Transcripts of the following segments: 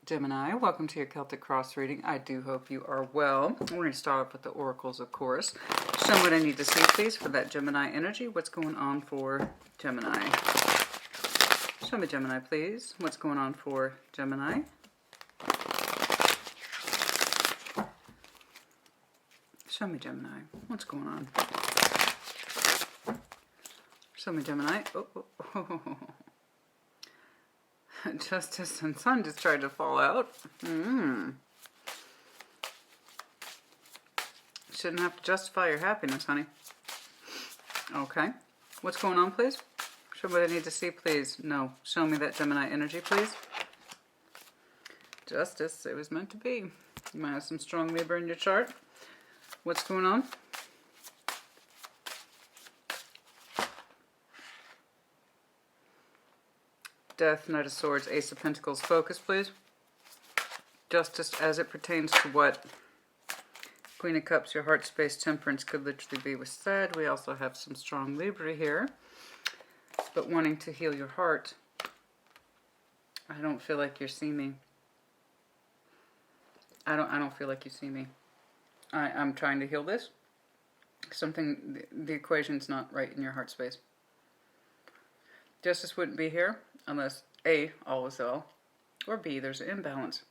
Gemini, welcome to your Celtic Cross reading. I do hope you are well. We're going to start off with the oracles, of course. Show me what I need to see, please, for that Gemini energy. What's going on for Gemini? Show me, Gemini, please. What's going on for Gemini? Show me, Gemini. What's going on? Show me, Gemini. Oh. Justice and Sun just tried to fall out. Shouldn't have to justify your happiness, honey. Okay. What's going on, please? Show me what I need to see, please. No. Show me that Gemini energy, please. Justice. It was meant to be. You might have some strong Libra in your chart. What's going on? Death, Knight of Swords, Ace of Pentacles. Focus, please. Justice as it pertains to what? Queen of Cups, your heart space, Temperance could literally be with Sag. We also have some strong Libra here. But wanting to heal your heart. I don't feel like you see me. I don't feel like you see me. I'm trying to heal this. Something, the equation's not right in your heart space. Justice wouldn't be here unless A, all is well, or B, there's an imbalance.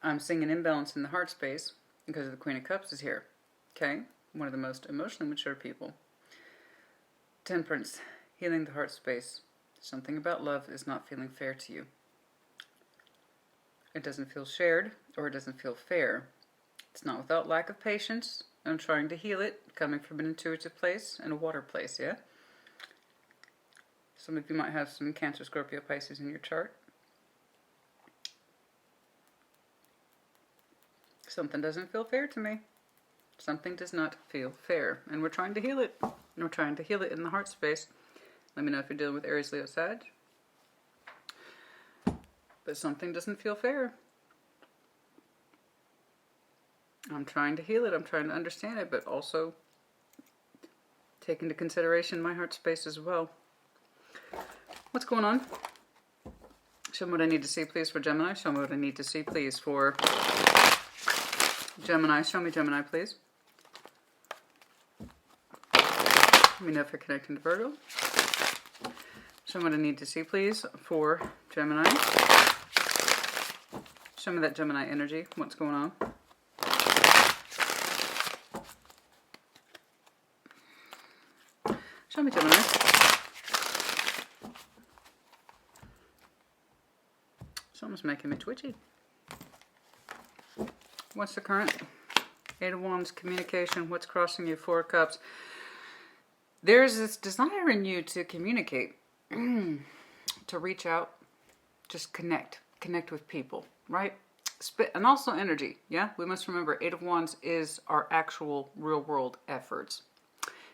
I'm seeing an imbalance in the heart space because the Queen of Cups is here. Okay? One of the most emotionally mature people. Temperance, healing the heart space. Something about love is not feeling fair to you. It doesn't feel shared, or it doesn't feel fair. It's not without lack of patience. I'm trying to heal it, coming from an intuitive place and a water place, yeah? Some of you might have some Cancer, Scorpio, Pisces in your chart. Something doesn't feel fair to me. Something does not feel fair. And we're trying to heal it. And we're trying to heal it in the heart space. Let me know if you're dealing with Aries, Leo, Sag. But something doesn't feel fair. I'm trying to heal it. I'm trying to understand it. But also take into consideration my heart space as well. What's going on? Show me what I need to see, please, for Gemini. Show me what I need to see, please, for Gemini. Show me Gemini, please. Let me know if you're connecting to Virgo. Show me what I need to see, please, for Gemini. Show me that Gemini energy. What's going on? Show me Gemini. Something's making me twitchy. What's the current? Eight of Wands, communication. What's crossing you? Four of Cups. There's this desire in you to communicate, to reach out, just connect with people, right? And also energy, yeah? We must remember Eight of Wands is our actual real world efforts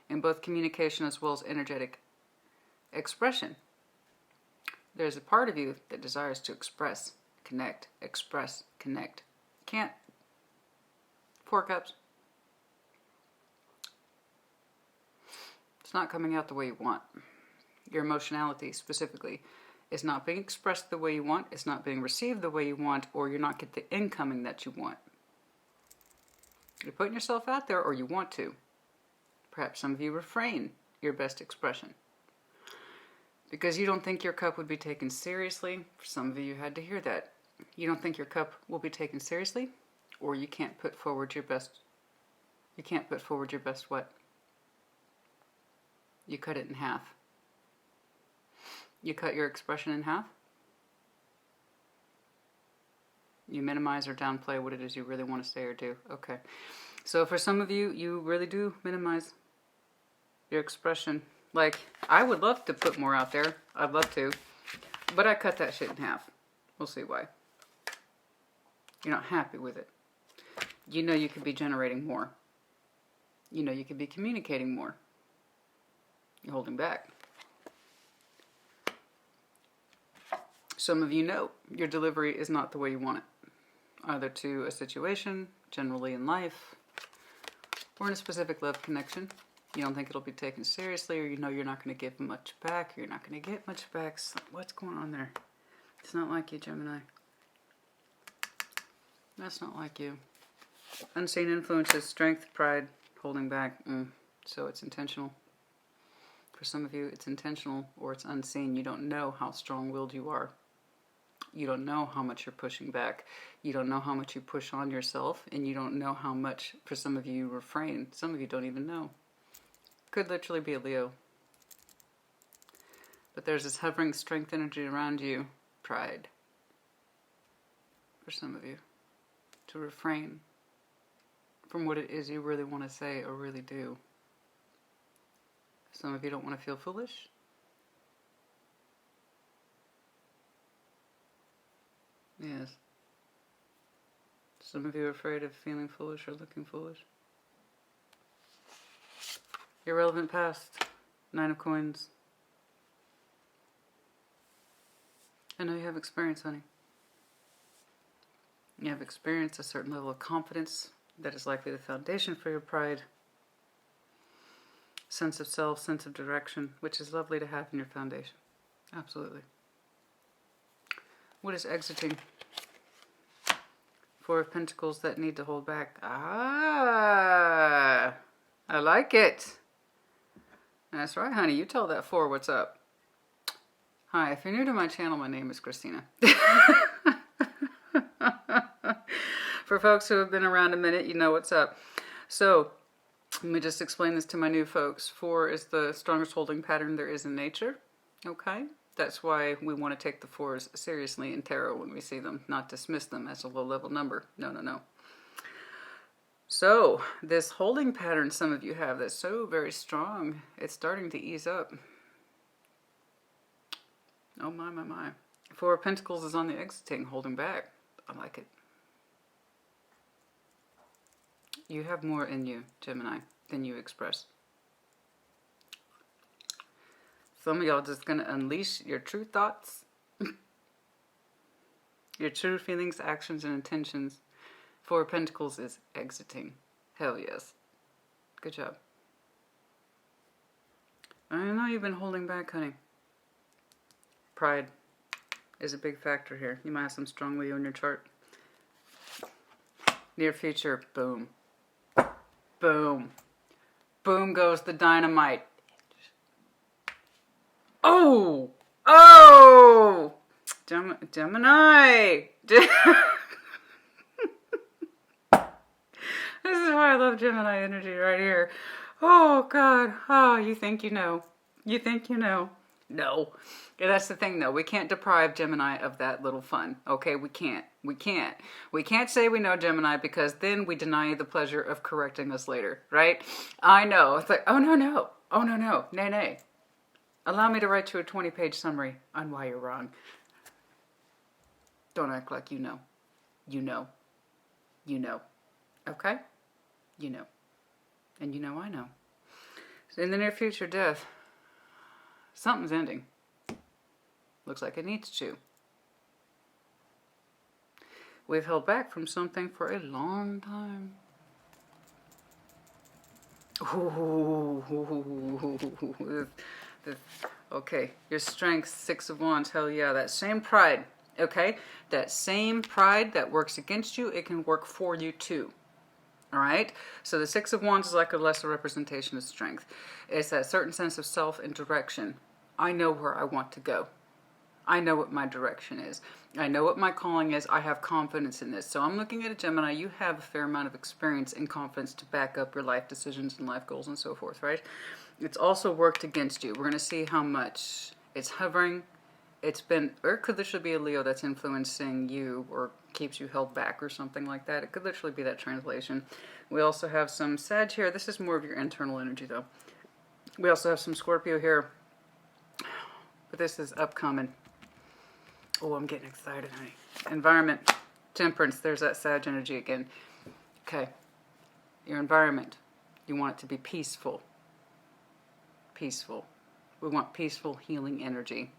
in both communication as well as energetic expression. There's a part of you that desires to express, connect. Can't. Four Cups. It's not coming out the way you want. Your emotionality specifically is not being expressed the way you want. It's not being received the way you want, or you're not getting the incoming that you want. You're putting yourself out there, or you want to. Perhaps some of you refrain your best expression. Because you don't think your cup would be taken seriously. For some of you had to hear that. You don't think your cup will be taken seriously, or you can't put forward your best. You can't put forward your best what? You cut it in half. You cut your expression in half. You minimize or downplay what it is you really want to say or do. Okay. So for some of you, you really do minimize your expression. Like, I would love to put more out there. I'd love to. But I cut that shit in half. We'll see why. You're not happy with it. You know you could be generating more. You know you could be communicating more. You're holding back. Some of you know your delivery is not the way you want it. Either to a situation, generally in life, or in a specific love connection. You don't think it'll be taken seriously, or you know you're not going to give much back, or you're not going to get much back. So what's going on there? It's not like you, Gemini. That's not like you. Unseen influences, strength, pride, holding back. So it's intentional. For some of you, it's intentional or it's unseen. You don't know how strong-willed you are. You don't know how much you're pushing back. You don't know how much you push on yourself. And you don't know how much, for some of you, you refrain. Some of you don't even know. Could literally be a Leo. But there's this hovering strength energy around you. Pride. For some of you. To refrain from what it is you really want to say or really do. Some of you don't want to feel foolish. Yes. Some of you are afraid of feeling foolish or looking foolish. Irrelevant past. 9 of Coins. I know you have experience, honey. You have experienced a certain level of confidence that is likely the foundation for your pride. Sense of self, sense of direction, which is lovely to have in your foundation. Absolutely. What is exiting? 4 of Pentacles that need to hold back. I like it. That's right, honey. You tell that 4 what's up. Hi, if you're new to my channel, my name is Christina. For folks who have been around a minute, you know what's up. So, let me just explain this to my new folks. 4 is the strongest holding pattern there is in nature. Okay? That's why we want to take the 4s seriously in tarot when we see them, not dismiss them as a low-level number. No, no, no. So, this holding pattern some of you have that's so very strong, it's starting to ease up. Oh my, my, my. 4 of Pentacles is on the exiting, holding back. I like it. You have more in you, Gemini, than you express. Some of y'all just going to unleash your true thoughts, your true feelings, actions, and intentions. 4 of Pentacles is exiting. Hell yes. Good job. I know you've been holding back, honey. Pride is a big factor here. You might have some strong Leo in your chart. Near future, boom. Boom. Boom goes the dynamite. Oh! Oh! Gemini! This is why I love Gemini energy right here. Oh, God. Oh, you think you know. You think you know. No. Yeah, that's the thing, though. We can't deprive Gemini of that little fun. Okay? We can't. We can't. We can't say we know Gemini because then we deny you the pleasure of correcting us later. Right? I know. It's like, oh, no, no. Oh, no, no. Nay, nay. Allow me to write you a 20-page summary on why you're wrong. Don't act like you know. You know. You know. Okay? You know. And you know I know. So in the near future, death. Something's ending. Looks like it needs to. We've held back from something for a long time. Ooh. Okay, your strength, 6 of Wands, hell yeah, that same pride, okay? That same pride that works against you, it can work for you too. All right? So the 6 of Wands is like a lesser representation of strength. It's that certain sense of self and direction. I know where I want to go. I know what my direction is. I know what my calling is. I have confidence in this. So I'm looking at a Gemini. You have a fair amount of experience and confidence to back up your life decisions and life goals and so forth, right? It's also worked against you. We're going to see how much it's hovering. It's been, or it could literally be a Leo that's influencing you or keeps you held back or something like that. It could literally be that translation. We also have some Sag here. This is more of your internal energy, though. We also have some Scorpio here. But this is upcoming. Oh, I'm getting excited, honey. Environment, Temperance. There's that Sag energy again. Okay. Your environment. You want it to be peaceful. Peaceful. We want peaceful, healing energy.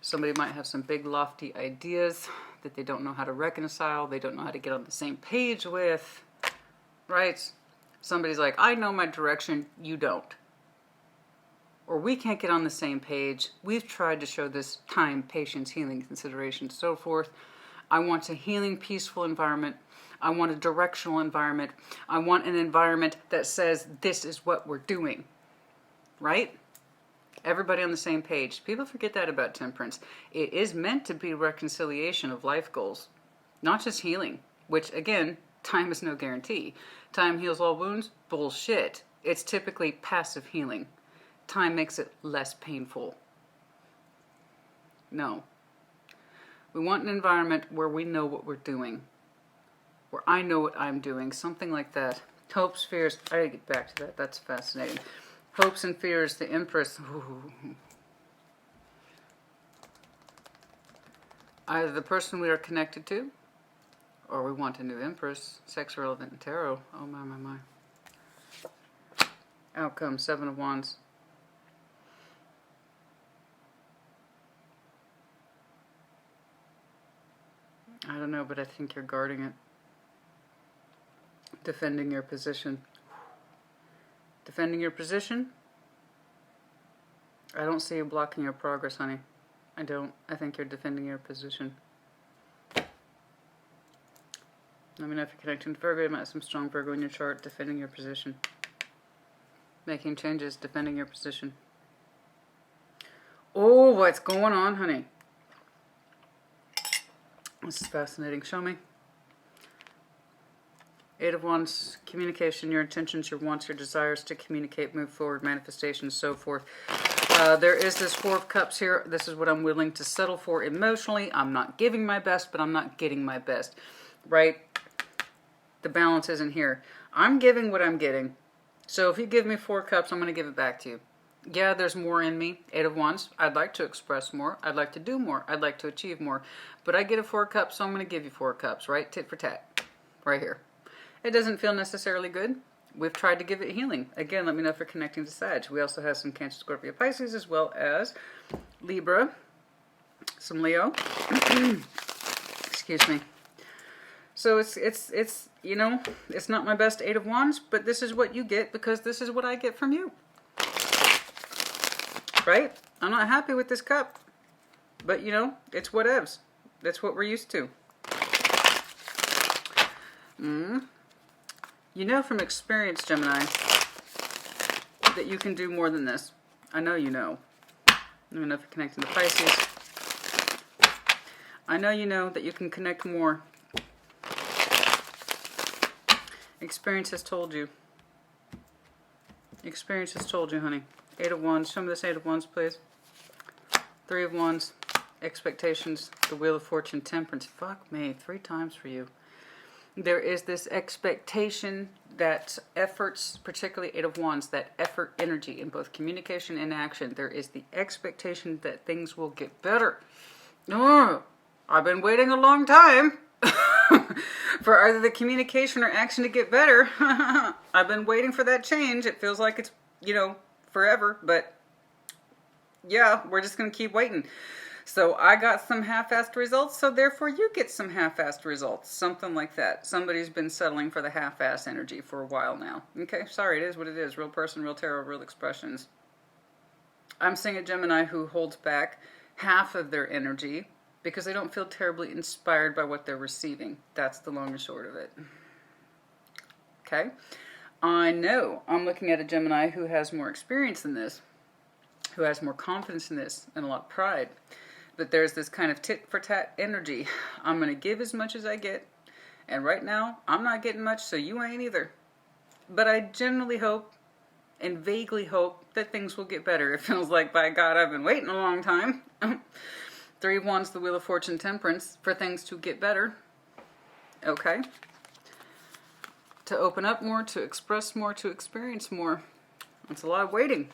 Somebody might have some big, lofty ideas that they don't know how to reconcile. They don't know how to get on the same page with. Right? Somebody's like, I know my direction. You don't. Or we can't get on the same page. We've tried to show this time, patience, healing, consideration, so forth. I want a healing, peaceful environment. I want a directional environment. I want an environment that says this is what we're doing. Right? Everybody on the same page. People forget that about temperance. It is meant to be reconciliation of life goals, not just healing, which again, time is no guarantee. Time heals all wounds? Bullshit. It's typically passive healing. Time makes it less painful. No. We want an environment where we know what we're doing. Where I know what I'm doing. Something like that. Hopes, fears. I gotta get back to that. That's fascinating. Hopes and fears, the Empress. Ooh. Either the person we are connected to, or we want a new Empress. Sex relevant in tarot. Oh my, my, my. Outcome, 7 of Wands. I don't know, but I think you're guarding it. Defending your position. Defending your position? I don't see you blocking your progress, honey. I don't. I think you're defending your position. Let me know if you're connecting to Virgo. You might have some strong Virgo in your chart. Defending your position. Making changes. Defending your position. Oh, what's going on, honey? This is fascinating. Show me. 8 of Wands, communication, your intentions, your wants, your desires to communicate, move forward, manifestation, so forth. There is this 4 of Cups here. This is what I'm willing to settle for emotionally. I'm not giving my best, but I'm not getting my best. Right? The balance isn't here. I'm giving what I'm getting. So if you give me 4 cups, I'm going to give it back to you. Yeah, there's more in me. 8 of Wands. I'd like to express more. I'd like to do more. I'd like to achieve more. But I get a 4 cups, so I'm going to give you 4 cups, right? Tit for tat. Right here. It doesn't feel necessarily good. We've tried to give it healing. Again, let me know if you're connecting to Sag. We also have some Cancer, Scorpio, Pisces, as well as Libra, some Leo. Excuse me. So it's you know, it's not my best 8 of Wands, but this is what you get because this is what I get from you. Right? I'm not happy with this cup. But, you know, it's whatevs. That's what we're used to. You know from experience, Gemini, that you can do more than this. I know you know. I don't know if you're connecting to Pisces. I know you know that you can connect more. Experience has told you. Experience has told you, honey. 8 of Wands. Show me this 8 of Wands, please. 3 of Wands. Expectations. The Wheel of Fortune. Temperance. Fuck me. 3 times for you. There is this expectation that efforts, particularly 8 of Wands, that effort energy in both communication and action. There is the expectation that things will get better. I've been waiting a long time for either the communication or action to get better. I've been waiting for that change. It feels like it's, you know, forever, but yeah, we're just going to keep waiting. So I got some half-assed results, so therefore you get some half-assed results. Something like that. Somebody's been settling for the half-ass energy for a while now. Okay, sorry, it is what it is. Real person, real tarot, real expressions. I'm seeing a Gemini who holds back half of their energy because they don't feel terribly inspired by what they're receiving. That's the long and short of it. Okay? I know I'm looking at a Gemini who has more experience in this, who has more confidence in this, and a lot of pride. But there's this kind of tit-for-tat energy. I'm going to give as much as I get. And right now, I'm not getting much, so you ain't either. But I generally hope and vaguely hope that things will get better. It feels like, by God, I've been waiting a long time. 3 of Wands, the Wheel of Fortune, Temperance, for things to get better. Okay. To open up more, to express more, to experience more. That's a lot of waiting.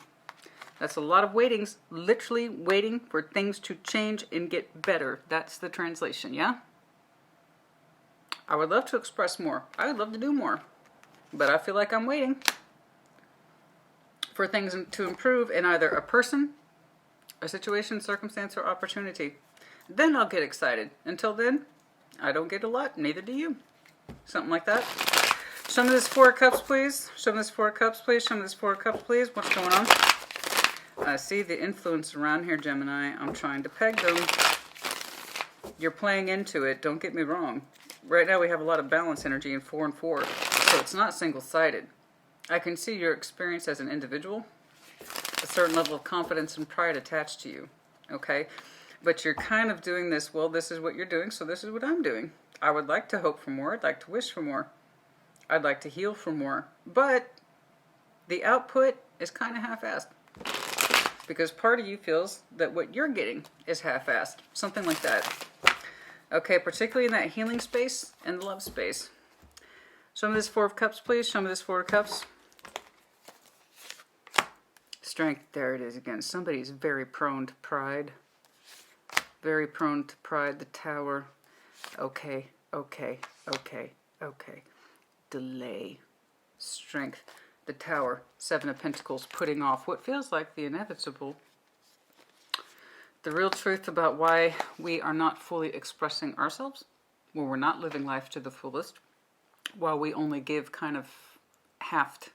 That's a lot of waitings, literally waiting for things to change and get better. That's the translation, yeah? I would love to express more. I would love to do more. But I feel like I'm waiting for things to improve in either a person, a situation, circumstance, or opportunity. Then I'll get excited. Until then, I don't get a lot. Neither do you. Something like that. Show me this 4 of Cups, please. Show me this 4 of Cups, please. Show me this 4 of Cups, please. What's going on? I see the influence around here, Gemini. I'm trying to peg them. You're playing into it, don't get me wrong. Right now we have a lot of balance energy in 4 and 4, so it's not single-sided. I can see your experience as an individual, a certain level of confidence and pride attached to you, okay? But you're kind of doing this, well, this is what you're doing, so this is what I'm doing. I would like to hope for more. I'd like to wish for more. I'd like to heal for more. But the output is kind of half-assed. Because part of you feels that what you're getting is half-assed. Something like that. Okay, particularly in that healing space and love space. Show me this Four of Cups, please. Show me this Four of Cups. Strength. There it is again. Somebody's very prone to pride. Very prone to pride. The Tower. Okay, okay, okay, okay. Delay. Strength. The Tower. Seven of Pentacles. Putting off what feels like the inevitable. The real truth about why we are not fully expressing ourselves, where we're not living life to the fullest, while we only give kind of halved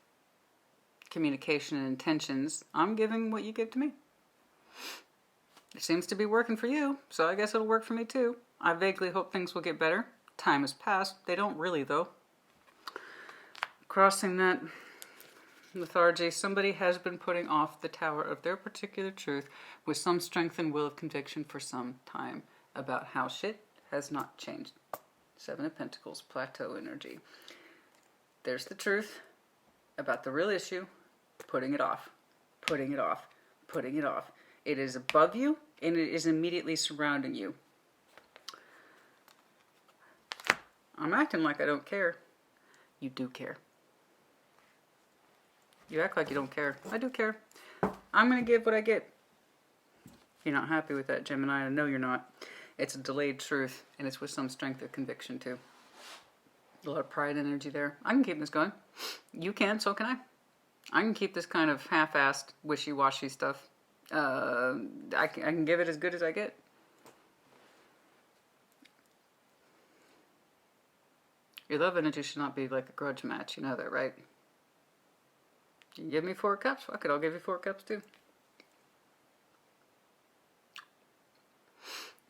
communication and intentions. I'm giving what you give to me. It seems to be working for you, so I guess it'll work for me too. I vaguely hope things will get better. Time has passed. They don't really, though. Crossing that lethargy, somebody has been putting off the Tower of their particular truth with some strength and will of conviction for some time about how shit has not changed. Seven of Pentacles, plateau energy. There's the truth about the real issue, putting it off, putting it off, putting it off. It is above you and it is immediately surrounding you. I'm acting like I don't care. You do care. You act like you don't care. I do care. I'm going to give what I get. You're not happy with that, Gemini. I know you're not. It's a delayed truth, and it's with some strength of conviction, too. A lot of pride energy there. I can keep this going. You can, so can I. I can keep this kind of half-assed, wishy-washy stuff. I can give it as good as I get. Your love energy should not be like a grudge match. You know that, right? You give me 4 cups? Fuck it, I'll give you 4 cups too.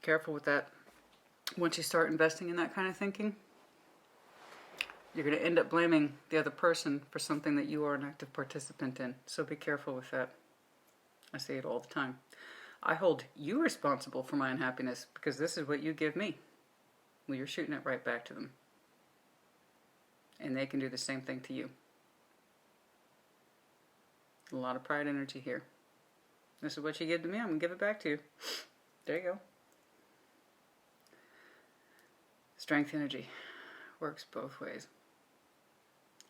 Careful with that. Once you start investing in that kind of thinking, you're going to end up blaming the other person for something that you are an active participant in. So be careful with that. I say it all the time. I hold you responsible for my unhappiness because this is what you give me. Well, you're shooting it right back to them. And they can do the same thing to you. A lot of pride energy here. This is what you give to me, I'm going to give it back to you. There you go. Strength energy works both ways.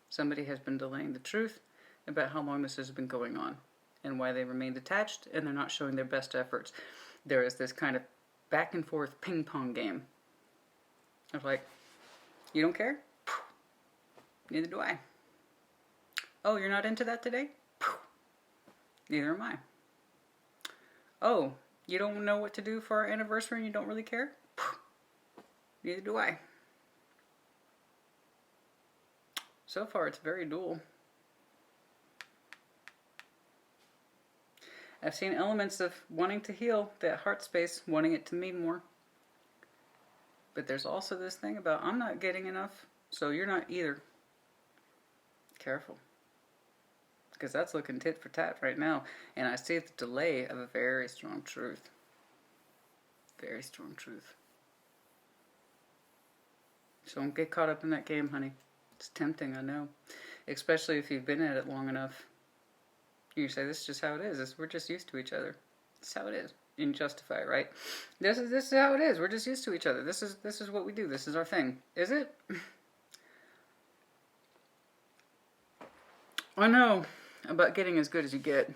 Somebody has been delaying the truth about how long this has been going on and why they remained attached and they're not showing their best efforts. There is this kind of back and forth ping pong game of like, you don't care? Neither do I. Oh, you're not into that today? Neither am I. Oh, you don't know what to do for our anniversary and you don't really care? Neither do I. So far, it's very dual. I've seen elements of wanting to heal that heart space, wanting it to mean more. But there's also this thing about, I'm not getting enough, so you're not either. Careful. Because that's looking tit for tat right now. And I see the delay of a very strong truth. Very strong truth. So don't get caught up in that game, honey. It's tempting, I know. Especially if you've been at it long enough. You say, this is just how it is. We're just used to each other. This is how it is. You can justify it, right? This is how it is. We're just used to each other. This is what we do. This is our thing. Is it? I know about getting as good as you get.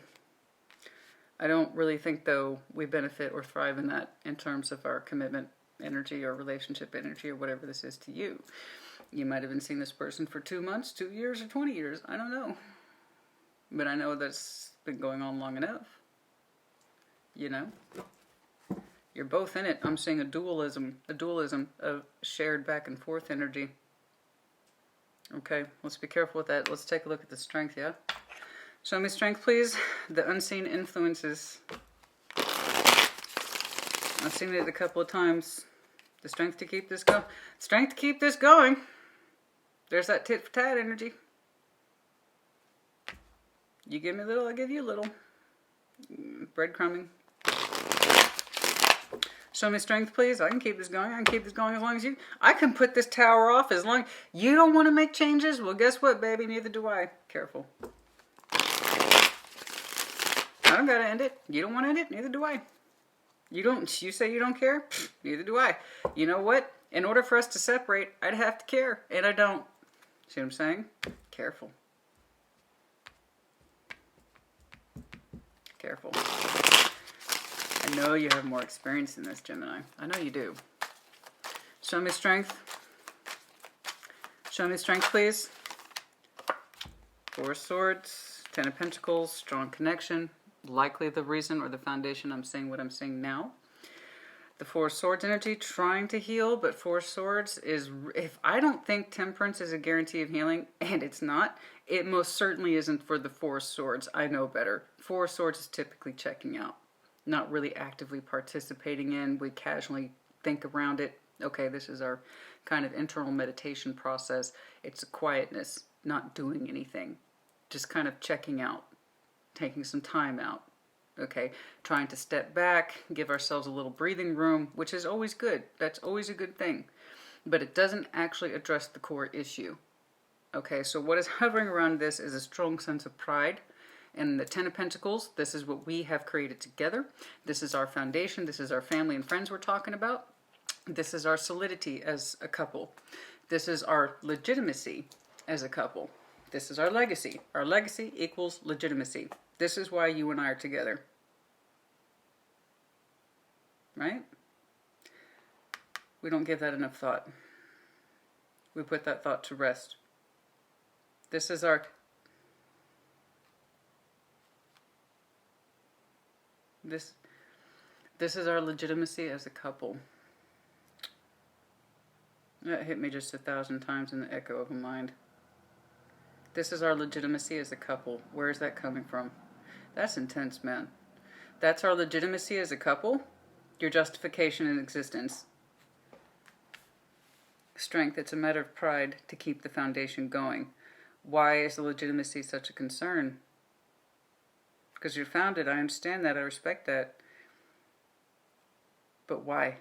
I don't really think, though, we benefit or thrive in that in terms of our commitment energy or relationship energy or whatever this is to you. You might have been seeing this person for 2 months, 2 years, or 20 years. I don't know. But I know that's been going on long enough. You know? You're both in it. I'm seeing a dualism of shared back and forth energy. Okay, let's be careful with that. Let's take a look at the strength, yeah? Show me strength, please. The unseen influences. I've seen it a couple of times. The strength to keep this going. Strength to keep this going. There's that tit for tat energy. You give me a little, I give you a little. Breadcrumbing. Show me strength, please. I can keep this going. I can keep this going as long as you... I can put this tower off as long... You don't want to make changes? Well, guess what, baby? Neither do I. Careful. I don't got to end it. You don't want to end it? Neither do I. You don't... You say you don't care? Neither do I. You know what? In order for us to separate, I'd have to care. And I don't. See what I'm saying? Careful. Careful. I know you have more experience in this, Gemini. I know you do. Show me strength. Show me strength, please. Four of Swords, Ten of Pentacles, strong connection. Likely the reason or the foundation I'm saying what I'm saying now. The Four of Swords energy, trying to heal, but Four of Swords is... If I don't think Temperance is a guarantee of healing, and it's not, it most certainly isn't for the Four of Swords. I know better. Four of Swords is typically checking out. Not really actively participating in. We casually think around it. Okay, this is our kind of internal meditation process. It's a quietness, not doing anything. Just kind of checking out, taking some time out. Okay, trying to step back, give ourselves a little breathing room, which is always good. That's always a good thing. But it doesn't actually address the core issue. Okay, so what is hovering around this is a strong sense of pride. And the Ten of Pentacles, this is what we have created together. This is our foundation. This is our family and friends we're talking about. This is our solidity as a couple. This is our legitimacy as a couple. This is our legacy. Our legacy equals legitimacy. This is why you and I are together. Right? We don't give that enough thought. We put that thought to rest. This is our... This is our legitimacy as a couple. That hit me just 1,000 times in the echo of a mind. This is our legitimacy as a couple. Where is that coming from? That's intense, man. That's our legitimacy as a couple. Your justification in existence. Strength, it's a matter of pride to keep the foundation going. Why is the legitimacy such a concern? Because you're founded, I understand that, I respect that. But why?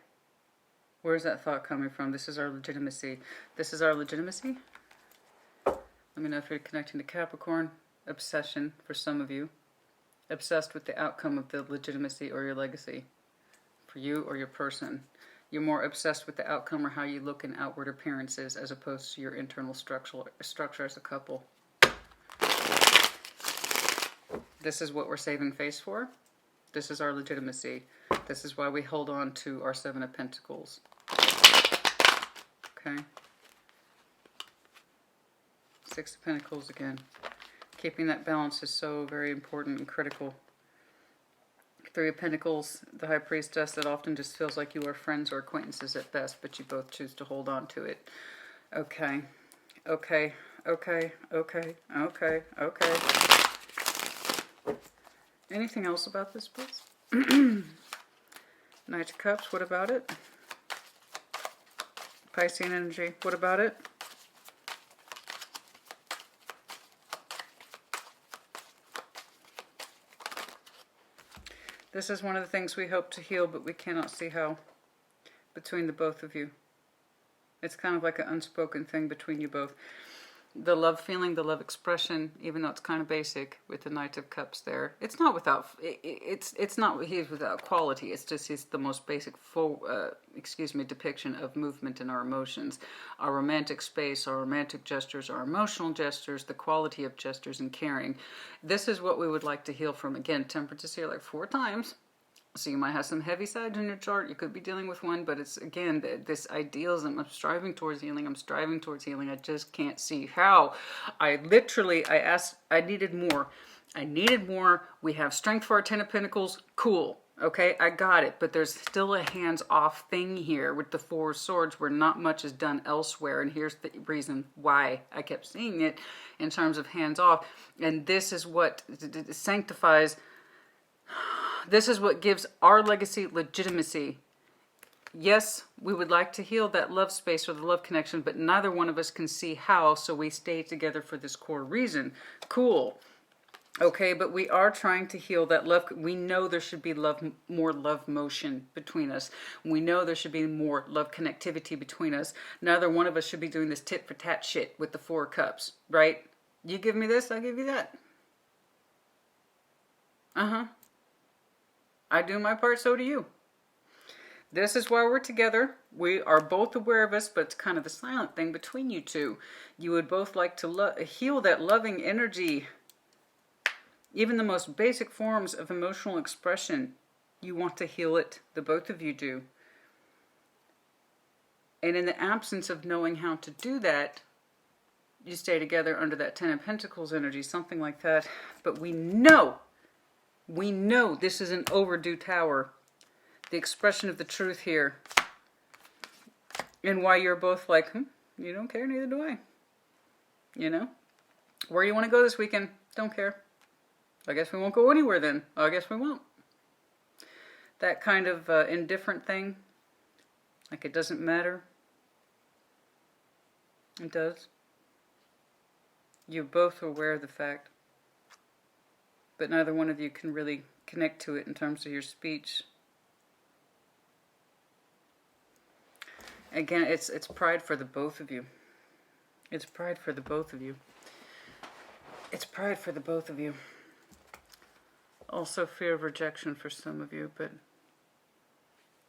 Where's that thought coming from? This is our legitimacy. This is our legitimacy? Let me know if you're connecting to Capricorn. Obsession for some of you. Obsessed with the outcome of the legitimacy or your legacy. For you or your person. You're more obsessed with the outcome or how you look in outward appearances as opposed to your internal structure as a couple. This is what we're saving face for. This is our legitimacy. This is why we hold on to our Seven of Pentacles. Okay. Six of Pentacles again. Keeping that balance is so very important and critical. Three of Pentacles, the High Priestess, it often just feels like you are friends or acquaintances at best, but you both choose to hold on to it. Okay. Okay. Okay. Okay. Okay. Okay. Anything else about this, please? Knight of Cups, what about it? Piscean energy, what about it? This is one of the things we hope to heal, but we cannot see how between the both of you. It's kind of like an unspoken thing between you both. The love feeling, the love expression, even though it's kind of basic with the Knight of Cups there. It's not without, it's not he's without quality. It's just he's the most basic depiction of movement in our emotions. Our romantic space, our romantic gestures, our emotional gestures, the quality of gestures and caring. This is what we would like to heal from. Again, Temperance is here like 4 times. So you might have some heavy sides in your chart. You could be dealing with one, but it's, again, this idealism. I'm striving towards healing. I'm striving towards healing. I just can't see how. I needed more. I needed more. We have strength for our Ten of Pentacles. Cool. Okay, I got it. But there's still a hands-off thing here with the Four of Swords where not much is done elsewhere. And here's the reason why I kept seeing it in terms of hands-off. And this is what sanctifies... This is what gives our legacy legitimacy yes, we would like to heal that love space or the love connection, but neither one of us can see how, so we stay together for this core reason. Cool. Okay, but we are trying to heal that love. We know there should be more love motion between us. We know there should be more love connectivity between us. Neither one of us should be doing this tit for tat shit with the Four of Cups, right? You give me this, I give you that. I do my part, so do you. This is why we're together. We are both aware of us, but it's kind of the silent thing between you two. You would both like to heal that loving energy. Even the most basic forms of emotional expression, you want to heal it. The both of you do. And in the absence of knowing how to do that, you stay together under that Ten of Pentacles energy, something like that. But we know this is an overdue tower. The expression of the truth here. And why you're both like, you don't care, neither do I. You know? Where you want to go this weekend? Don't care. I guess we won't go anywhere then. I guess we won't. That kind of indifferent thing. Like it doesn't matter. It does. You're both aware of the fact. But neither one of you can really connect to it in terms of your speech. Again, it's pride for the both of you. It's pride for the both of you. It's pride for the both of you. Also fear of rejection for some of you, but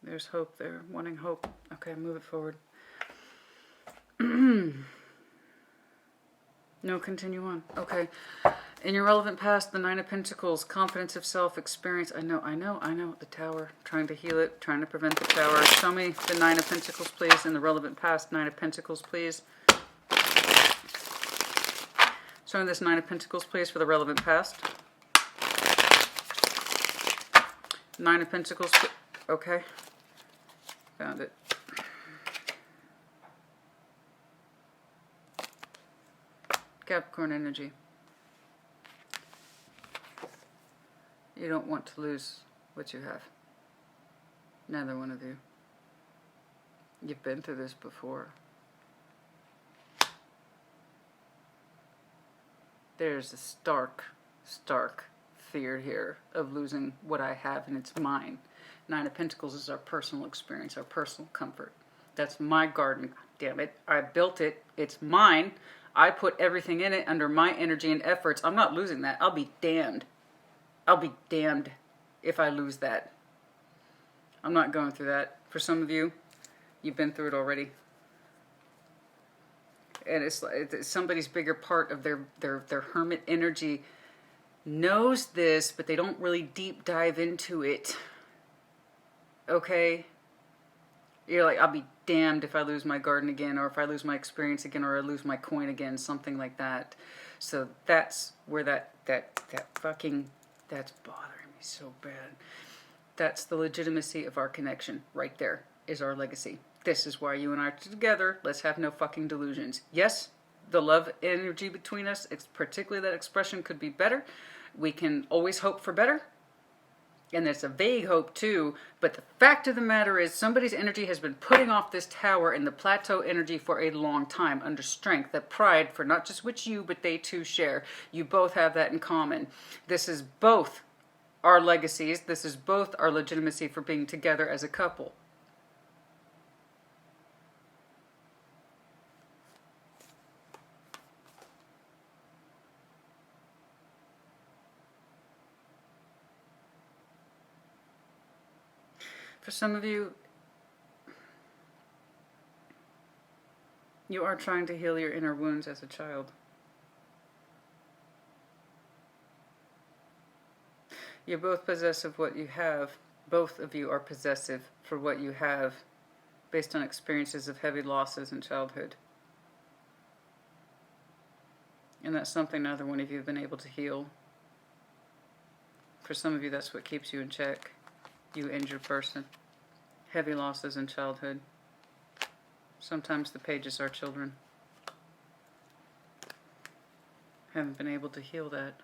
there's hope there. Wanting hope. Okay, move it forward. No, continue on. Okay. In your relevant past, the Nine of Pentacles, confidence of self, experience. I know. The Tower. Trying to heal it, trying to prevent the Tower. Show me the Nine of Pentacles, please. In the relevant past, Nine of Pentacles, please. Show me this Nine of Pentacles, please, for the relevant past. Nine of Pentacles. Okay. Found it. Capricorn energy. You don't want to lose what you have. Neither one of you. You've been through this before. There's a stark fear here of losing what I have, and it's mine. Nine of Pentacles is our personal experience, our personal comfort. That's my garden. Damn it. I built it. It's mine. I put everything in it under my energy and efforts. I'm not losing that. I'll be damned. I'll be damned if I lose that. I'm not going through that. For some of you, you've been through it already. And it's somebody's bigger part of their hermit energy knows this, but they don't really deep dive into it. Okay? You're like, I'll be damned if I lose my garden again, or if I lose my experience again, or I lose my coin again, something like that. So that's where that fucking, that's bothering me so bad. That's the legitimacy of our connection. Right there is our legacy. This is why you and I are together. Let's have no fucking delusions. Yes, the love energy between us, particularly that expression, could be better. We can always hope for better. And it's a vague hope too, but the fact of the matter is somebody's energy has been putting off this tower and the plateau energy for a long time under strength, that pride for not just which you, but they too share. You both have that in common. This is both our legacies. This is both our legitimacy for being together as a couple. For some of you, you are trying to heal your inner wounds as a child. You're both possessive of what you have. Both of you are possessive for what you have based on experiences of heavy losses in childhood. And that's something neither one of you have been able to heal. For some of you, that's what keeps you in check. You injured person. Heavy losses in childhood. Sometimes the pages are children. Haven't been able to heal that.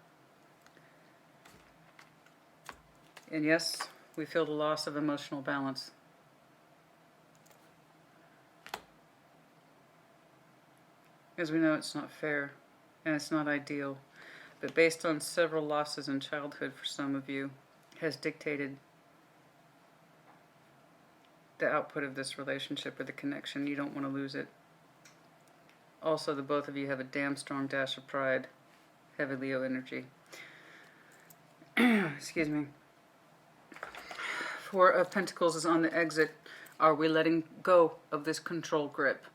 And yes, we feel the loss of emotional balance. As we know, it's not fair and it's not ideal, but based on several losses in childhood for some of you, has dictated the output of this relationship or the connection. You don't want to lose it. Also, the both of you have a damn strong dash of pride, heavy Leo energy. Excuse me. Four of Pentacles is on the exit. Are we letting go of this control grip?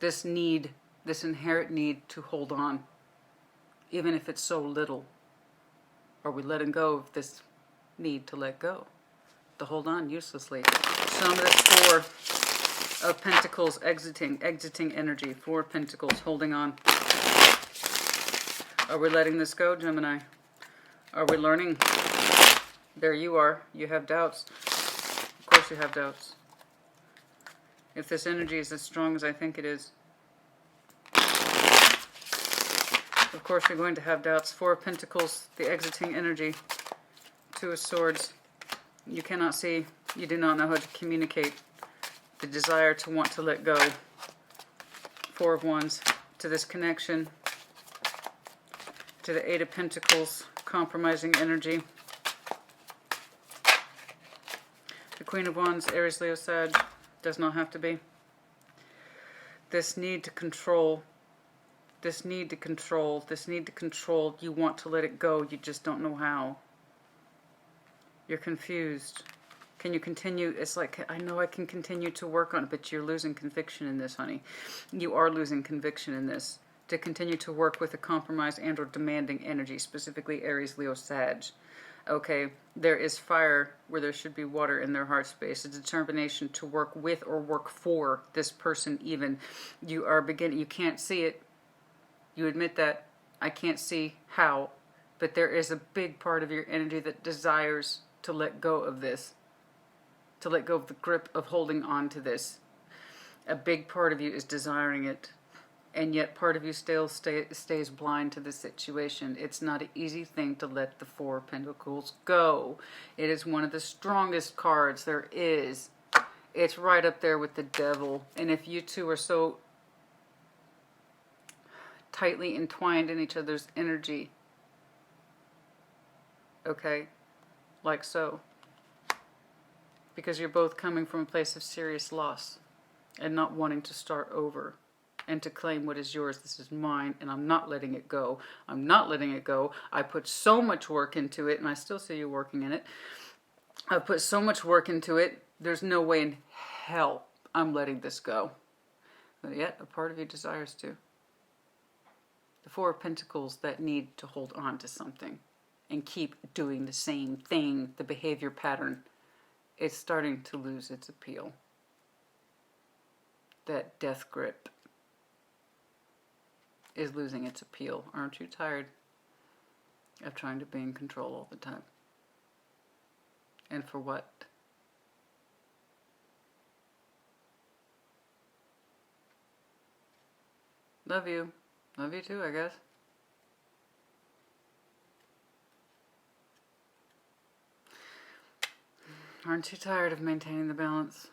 This need, this inherent need to hold on, even if it's so little. Are we letting go of this need to let go, to hold on uselessly? Show me that Four of Pentacles exiting energy. Four of Pentacles holding on. Are we letting this go, Gemini? Are we learning? There you are. You have doubts. Of course you have doubts. If this energy is as strong as I think it is, of course you're going to have doubts. Four of Pentacles, the exiting energy. Two of Swords. You cannot see. You do not know how to communicate. The desire to want to let go. Four of Wands to this connection. To the Eight of Pentacles, compromising energy. The Queen of Wands, Aries, Leo, Sag. Does not have to be. This need to control. This need to control. This need to control. You want to let it go. You just don't know how. You're confused. Can you continue? It's like, I know I can continue to work on it, but you're losing conviction in this, honey. You are losing conviction in this. To continue to work with a compromised and or demanding energy, specifically Aries, Leo, Sag. Okay, there is fire where there should be water in their heart space. A determination to work with or work for this person even. You are beginning, you can't see it. You admit that. I can't see how. But there is a big part of your energy that desires to let go of this. To let go of the grip of holding on to this. A big part of you is desiring it. And yet part of you still stays blind to the situation. It's not an easy thing to let the Four of Pentacles go. It is one of the strongest cards there is. It's right up there with the Devil. And if you two are so tightly entwined in each other's energy, okay, like so, because you're both coming from a place of serious loss and not wanting to start over. And to claim what is yours. This is mine, and I'm not letting it go. I'm not letting it go. I put so much work into it, and I still see you working in it. I put so much work into it. There's no way in hell I'm letting this go. But yet, a part of you desires to. The Four of Pentacles, that need to hold on to something and keep doing the same thing, the behavior pattern, it's starting to lose its appeal. That death grip is losing its appeal. Aren't you tired of trying to be in control all the time? And for what? Love you. Love you too, I guess. Aren't you tired of maintaining the balance?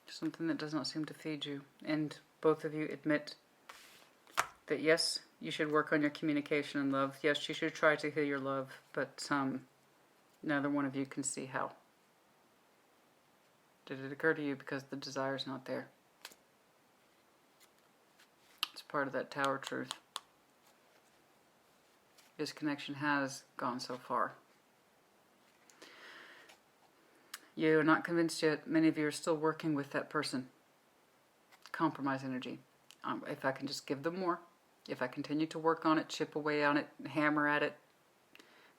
Something that does not seem to feed you. And both of you admit that yes, you should work on your communication and love. Yes, you should try to heal your love, but neither one of you can see how. Did it occur to you because the desire's not there? It's part of that Tower truth. This connection has gone so far. You're not convinced yet. Many of you are still working with that person. Compromise energy. If I can just give them more, if I continue to work on it, chip away on it, hammer at it,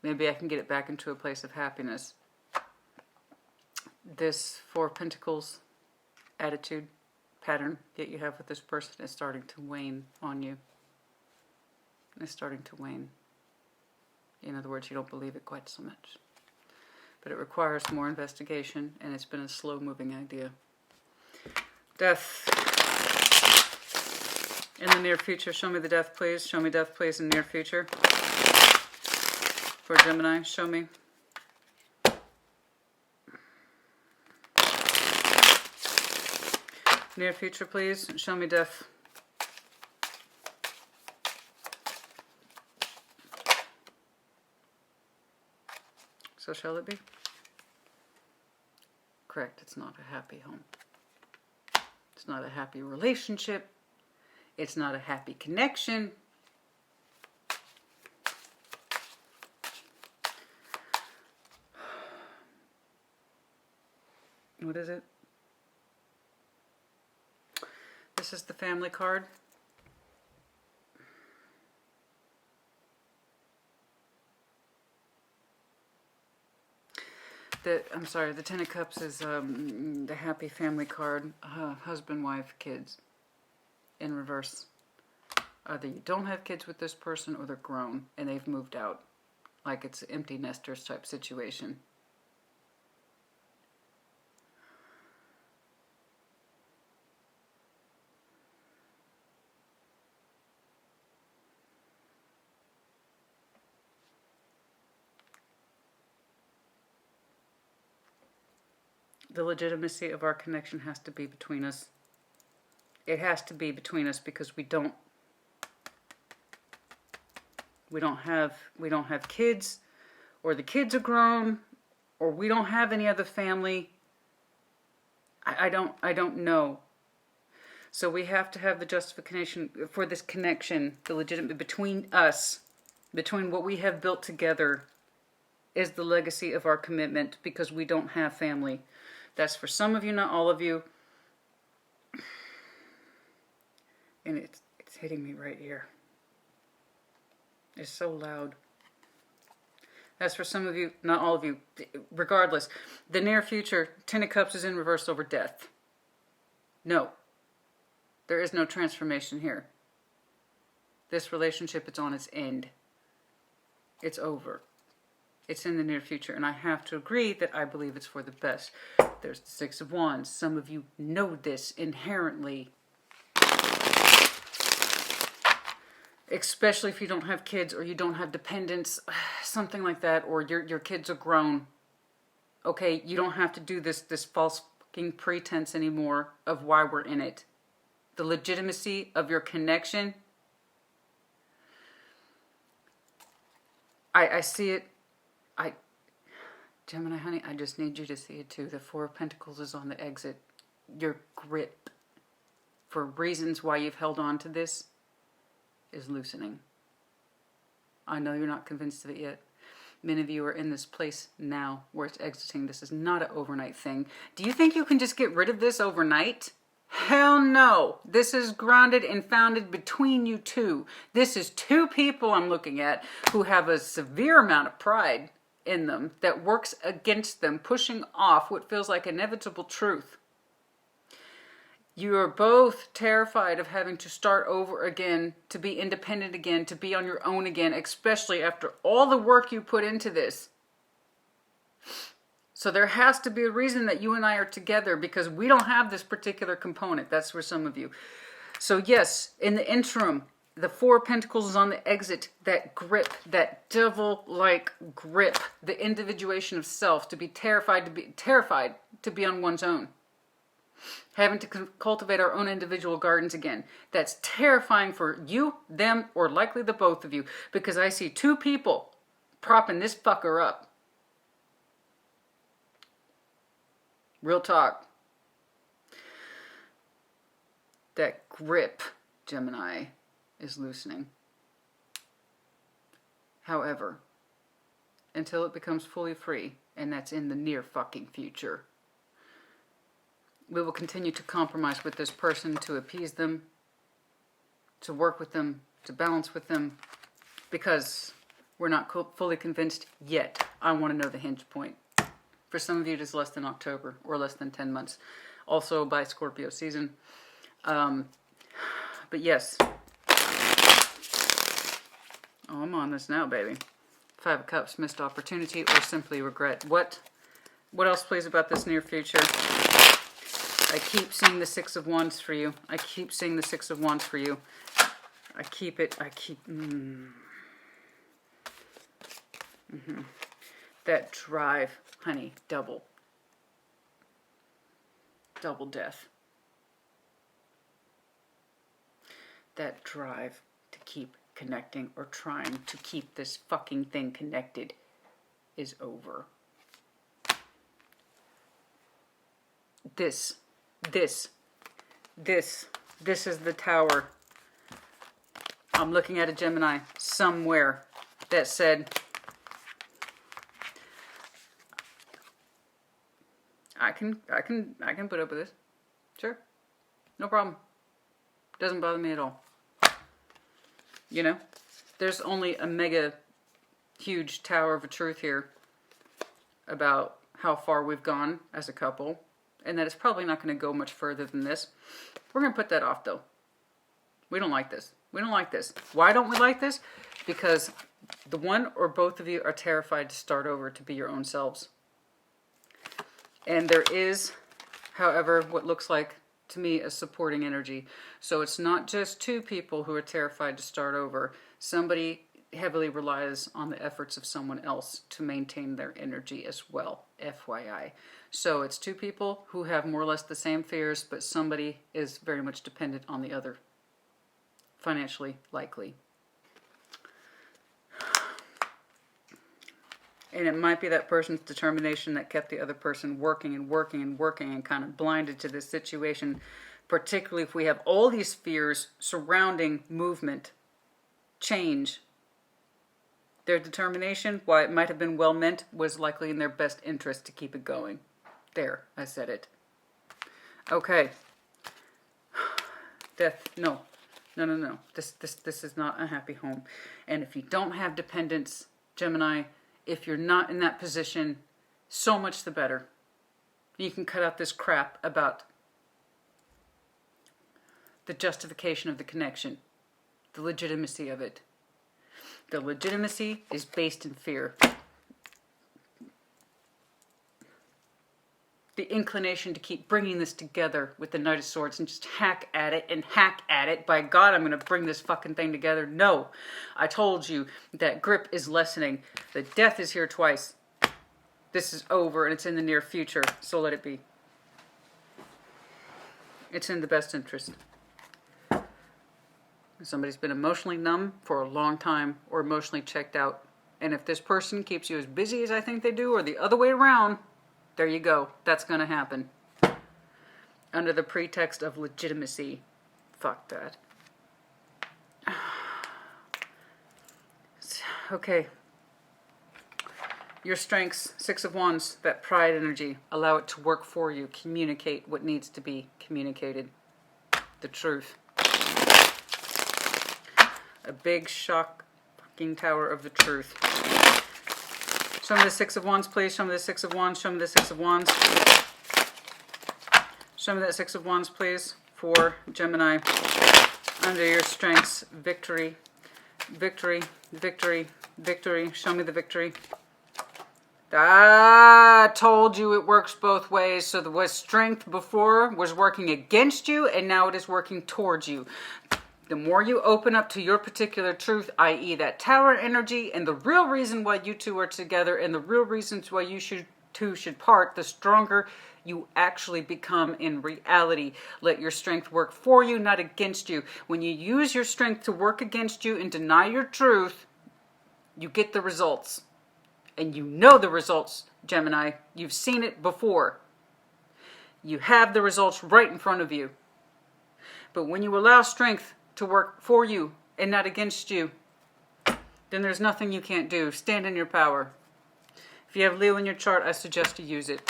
maybe I can get it back into a place of happiness. This Four of Pentacles attitude pattern that you have with this person is starting to wane on you. It's starting to wane. In other words, you don't believe it quite so much. But it requires more investigation, and it's been a slow-moving idea. Death. In the near future, show me the death, please. Show me death, please, in near future. For Gemini, show me. Near future, please. Show me death. So shall it be? Correct. It's not a happy home. It's not a happy relationship. It's not a happy connection. What is it? This is the family card. I'm sorry, the Ten of Cups is the happy family card. Husband, wife, kids. In reverse. Either you don't have kids with this person or they're grown and they've moved out. Like it's an empty nesters type situation. The legitimacy of our connection has to be between us. It has to be between us because we don't have kids, or the kids are grown, or we don't have any other family. I don't know. So we have to have the justification for this connection, the legitimate between us, between what we have built together is the legacy of our commitment because we don't have family. That's for some of you, not all of you. And it's hitting me right here. It's so loud. That's for some of you, not all of you. Regardless, the near future, Ten of Cups is in reverse over death. No. There is no transformation here. This relationship, it's on its end. It's over. It's in the near future, and I have to agree that I believe it's for the best. There's the Six of Wands. Some of you know this inherently. Especially if you don't have kids or you don't have dependents, something like that, or your kids are grown. Okay, you don't have to do this false fucking pretense anymore of why we're in it. The legitimacy of your connection. I see it. Gemini, honey, I just need you to see it too. The Four of Pentacles is on the exit. Your grip for reasons why you've held on to this is loosening. I know you're not convinced of it yet. Many of you are in this place now where it's exiting. This is not an overnight thing. Do you think you can just get rid of this overnight? Hell no. This is grounded and founded between you two. This is two people I'm looking at who have a severe amount of pride in them that works against them, pushing off what feels like inevitable truth. You are both terrified of having to start over again, to be independent again, to be on your own again, especially after all the work you put into this. So there has to be a reason that you and I are together because we don't have this particular component. That's for some of you. So yes, in the interim, the Four of Pentacles is on the exit. That grip, that devil-like grip, the individuation of self, to be terrified to be on one's own. Having to cultivate our own individual gardens again. That's terrifying for you, them, or likely the both of you. Because I see two people propping this fucker up. Real talk. That grip, Gemini, is loosening. However, until it becomes fully free, and that's in the near fucking future, we will continue to compromise with this person to appease them, to work with them, to balance with them, because we're not fully convinced yet. I want to know the hinge point. For some of you, it is less than October or less than 10 months. Also by Scorpio season. But yes. Oh, I'm on this now, baby. Five of Cups, missed opportunity, or simply regret. What else, please, about this near future? I keep seeing the Six of Wands for you. I keep seeing the Six of Wands for you. That drive, honey, double death. that drive to keep connecting or trying to keep this fucking thing connected is over. This is the Tower. I'm looking at a Gemini somewhere that said, I can put up with this. Sure. No problem. Doesn't bother me at all. You know, there's only a mega huge tower of a truth here about how far we've gone as a couple, and that it's probably not going to go much further than this. We're going to put that off, though. We don't like this. We don't like this. Why don't we like this? Because the one or both of you are terrified to start over, to be your own selves. And there is, however, what looks like to me a supporting energy. So it's not just two people who are terrified to start over. Somebody heavily relies on the efforts of someone else to maintain their energy as well, FYI. So it's two people who have more or less the same fears, but somebody is very much dependent on the other, financially likely. And it might be that person's determination that kept the other person working and working and working and kind of blinded to this situation, particularly if we have all these fears surrounding movement, change. Their determination, while it might have been well meant, was likely in their best interest to keep it going. There, I said it. Okay. Death, no. No. This is not a happy home. And if you don't have dependence, Gemini, if you're not in that position, so much the better. You can cut out this crap about the justification of the connection, the legitimacy of it. The legitimacy is based in fear. The inclination to keep bringing this together with the Knight of Swords and just hack at it. By God, I'm going to bring this fucking thing together. No, I told you that grip is lessening. The death is here twice. This is over and it's in the near future, so let it be. It's in the best interest. Somebody's been emotionally numb for a long time or emotionally checked out. And if this person keeps you as busy as I think they do, or the other way around, there you go. That's going to happen. Under the pretext of legitimacy. Fuck that. Okay. Your strengths, Six of Wands, that pride energy, allow it to work for you. Communicate what needs to be communicated. The truth. A big shock fucking tower of the truth. Show me the Six of Wands, please. Show me the Six of Wands. Show me the Six of Wands. Show me that Six of Wands, please, for Gemini. Under your strengths, victory. Victory. Victory. Victory. Show me the victory. I told you it works both ways. So the strength before was working against you, and now it is working towards you. The more you open up to your particular truth, i.e. that tower energy, and the real reason why you two are together, and the real reasons why you two should part, the stronger you actually become in reality. Let your strength work for you, not against you. When you use your strength to work against you and deny your truth, you get the results. And you know the results, Gemini. You've seen it before. You have the results right in front of you. But when you allow strength to work for you and not against you, then there's nothing you can't do. Stand in your power. If you have Leo in your chart, I suggest you use it.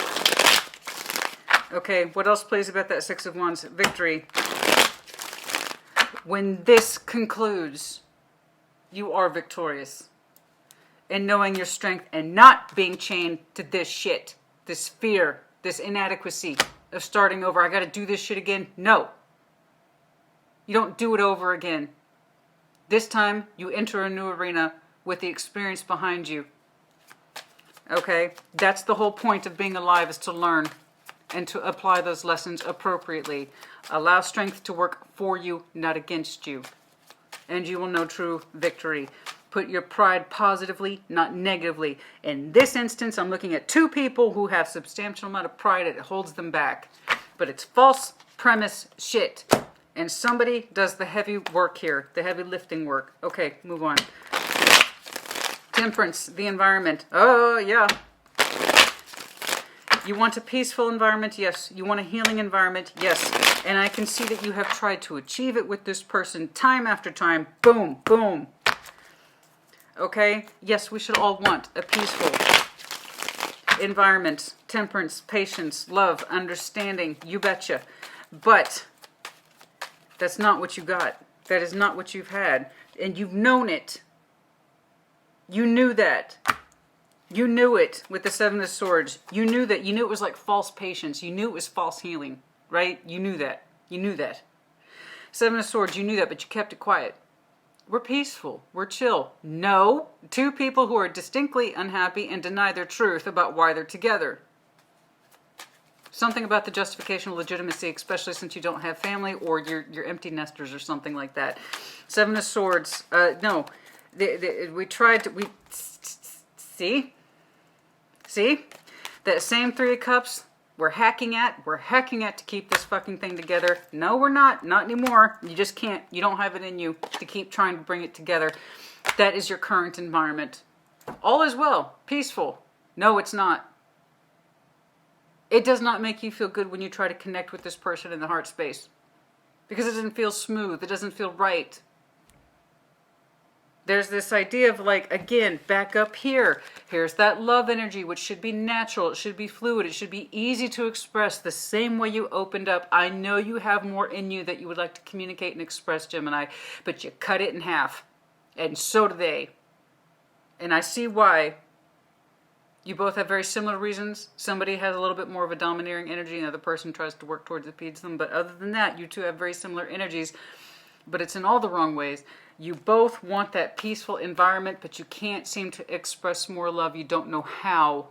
Okay, what else plays about that Six of Wands? Victory. When this concludes, you are victorious. And knowing your strength and not being chained to this shit, this fear, this inadequacy of starting over. I got to do this shit again. No. You don't do it over again. This time, you enter a new arena with the experience behind you. Okay? That's the whole point of being alive, is to learn and to apply those lessons appropriately. Allow strength to work for you, not against you. And you will know true victory. Put your pride positively, not negatively. In this instance, I'm looking at two people who have substantial amount of pride. It holds them back. But it's false premise shit. And somebody does the heavy work here, the heavy lifting work. Okay, move on. Temperance, the environment. Oh, yeah. You want a peaceful environment? Yes. You want a healing environment? Yes. And I can see that you have tried to achieve it with this person time after time. Boom, boom. Okay? Yes, we should all want a peaceful environment, temperance, patience, love, understanding. You betcha. But that's not what you got. That is not what you've had. And you've known it. You knew that. You knew it with the Seven of Swords. You knew that. You knew it was like false patience. You knew it was false healing, right? You knew that. You knew that. Seven of Swords, you knew that, but you kept it quiet. We're peaceful. We're chill. No. Two people who are distinctly unhappy and deny their truth about why they're together. Something about the justification of legitimacy, especially since you don't have family or you're empty nesters or something like that. Seven of Swords. No. We tried to... See? That same Three of Cups we're hacking at to keep this fucking thing together. No, we're not. Not anymore. You just can't. You don't have it in you to keep trying to bring it together. That is your current environment. All is well. Peaceful. No, it's not. It does not make you feel good when you try to connect with this person in the heart space. Because it doesn't feel smooth. It doesn't feel right. There's this idea of like, again, back up here. Here's that love energy, which should be natural. It should be fluid. It should be easy to express the same way you opened up. I know you have more in you that you would like to communicate and express, Gemini, but you cut it in half. And so do they. And I see why. You both have very similar reasons. Somebody has a little bit more of a domineering energy, and the other person tries to work towards appease them. But other than that, you two have very similar energies. But it's in all the wrong ways. You both want that peaceful environment, but you can't seem to express more love. You don't know how.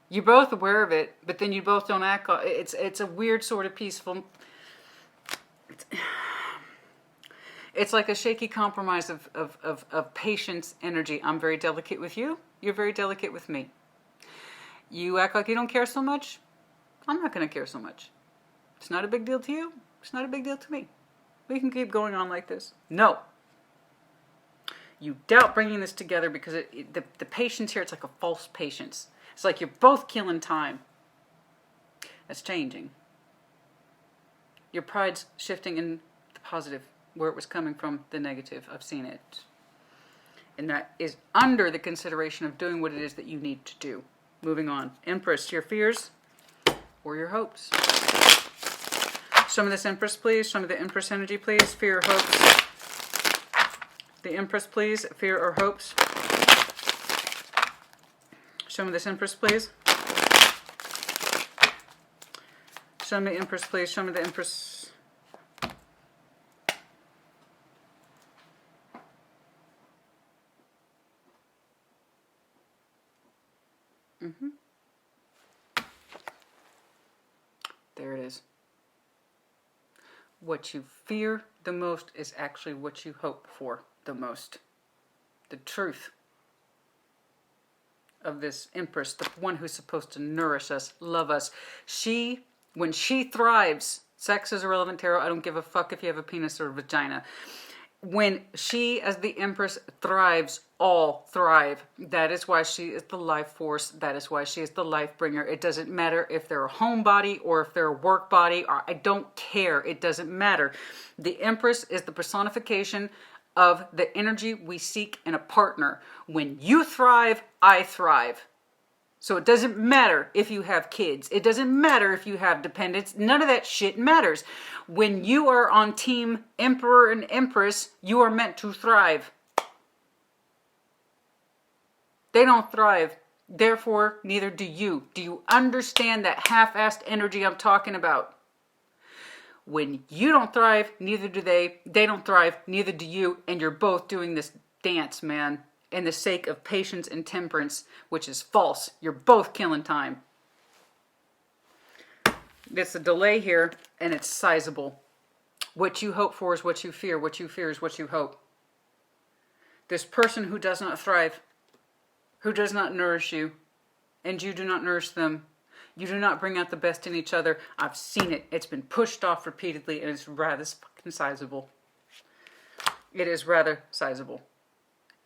You're both aware of it, but then you both don't act. It's a weird sort of peaceful... It's like a shaky compromise of patience energy. I'm very delicate with you. You're very delicate with me. You act like you don't care so much. I'm not going to care so much. It's not a big deal to you. It's not a big deal to me. We can keep going on like this. No. You doubt bringing this together because the patience here, it's like a false patience. It's like you're both killing time. That's changing. Your pride's shifting in the positive, where it was coming from the negative. I've seen it. And that is under the consideration of doing what it is that you need to do. Moving on. Empress, your fears or your hopes? Show me this Empress, please. Show me the Empress energy, please. Fear or hopes? The Empress, please. Fear or hopes? Show me this Empress, please. Show me Empress, please. Show me the Empress. There it is. What you fear the most is actually what you hope for the most. The truth of this Empress, the one who's supposed to nourish us, love us. When she thrives, sex is irrelevant, tarot. I don't give a fuck if you have a penis or a vagina. When she, as the Empress, thrives, all thrive. That is why she is the life force. That is why she is the life bringer. It doesn't matter if they're a homebody or if they're a work body. Or I don't care. It doesn't matter. The Empress is the personification of the energy we seek in a partner. When you thrive, I thrive. So it doesn't matter if you have kids. It doesn't matter if you have dependents. None of that shit matters. When you are on team Emperor and Empress, you are meant to thrive. They don't thrive. Therefore, neither do you. Do you understand that half-assed energy I'm talking about? When you don't thrive, neither do they. They don't thrive, neither do you. And you're both doing this dance, man, in the sake of patience and temperance, which is false. You're both killing time. It's a delay here, and it's sizable. What you hope for is what you fear. What you fear is what you hope. This person who does not thrive, who does not nourish you, and you do not nourish them, You do not bring out the best in each other. I've seen it. It's been pushed off repeatedly, and it's rather fucking sizable. It is rather sizable.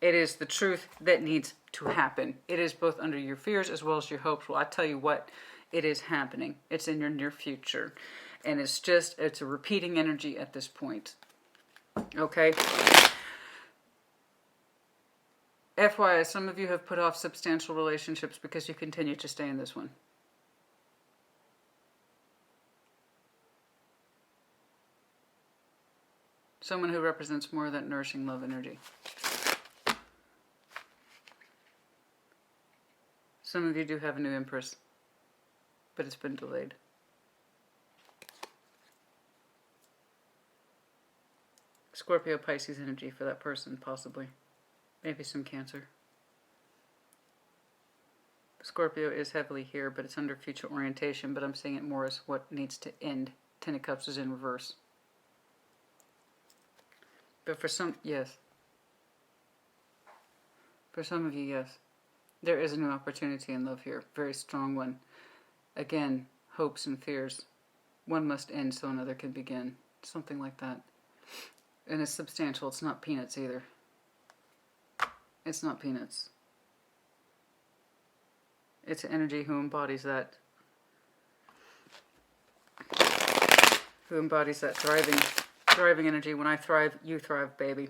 It is the truth that needs to happen. It is both under your fears as well as your hopes. Well, I tell you what, it is happening. It's in your near future. And it's a repeating energy at this point. Okay? FYI, some of you have put off substantial relationships because you continue to stay in this one. Someone who represents more of that nourishing love energy. Some of you do have a new Empress, but it's been delayed. Scorpio, Pisces energy for that person, possibly. Maybe some Cancer. Scorpio is heavily here, but it's under future orientation, but I'm seeing it more as what needs to end. Ten of Cups is in reverse. But for some, yes. For some of you, yes. There is a new opportunity in love here. Very strong one. Again, hopes and fears. One must end so another can begin. Something like that. And it's substantial. It's not peanuts either. It's not peanuts. It's energy who embodies that. Who embodies that thriving energy. When I thrive, you thrive, baby.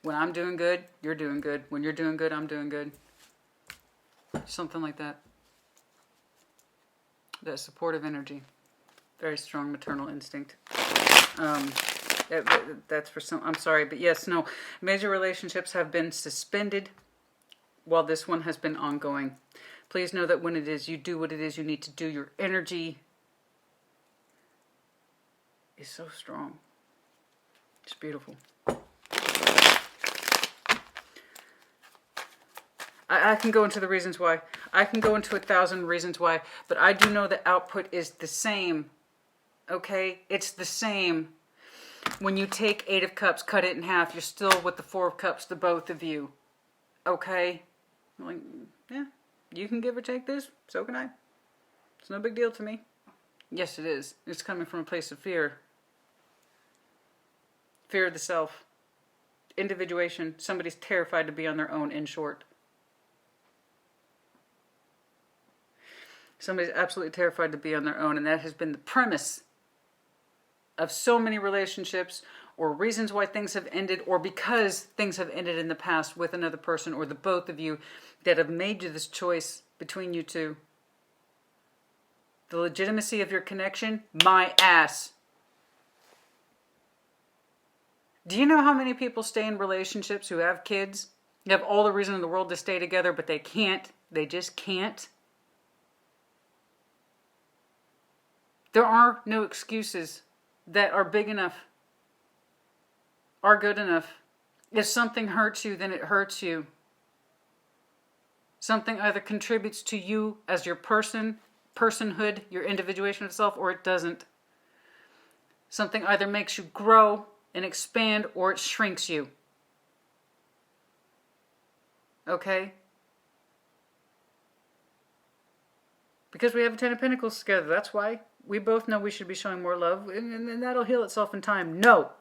When I'm doing good, you're doing good. When you're doing good, I'm doing good. Something like that. That supportive energy. Very strong maternal instinct. That's for some, I'm sorry, but yes, no. Major relationships have been suspended while this one has been ongoing. Please know that when it is you do what it is you need to do, your energy is so strong. It's beautiful. I can go into the reasons why. I can go into 1,000 reasons why, but I do know the output is the same. Okay? It's the same. When you take 8 of Cups, cut it in half, you're still with the 4 of Cups, the both of you. Okay? I'm like, yeah, you can give or take this, so can I. It's no big deal to me. Yes, it is. It's coming from a place of fear. Fear of the self. Individuation. Somebody's terrified to be on their own, in short. Somebody's absolutely terrified to be on their own, and that has been the premise of so many relationships, or reasons why things have ended, or because things have ended in the past with another person, or the both of you that have made you this choice between you two. The legitimacy of your connection, my ass. Do you know how many people stay in relationships who have kids? They have all the reason in the world to stay together, but they can't. They just can't. There are no excuses that are big enough, are good enough. If something hurts you, then it hurts you. Something either contributes to you as your personhood, your individuation of self, or it doesn't. Something either makes you grow and expand, or it shrinks you. Okay? Because we have a 10 of Pentacles together, that's why. We both know we should be showing more love, and that'll heal itself in time. No!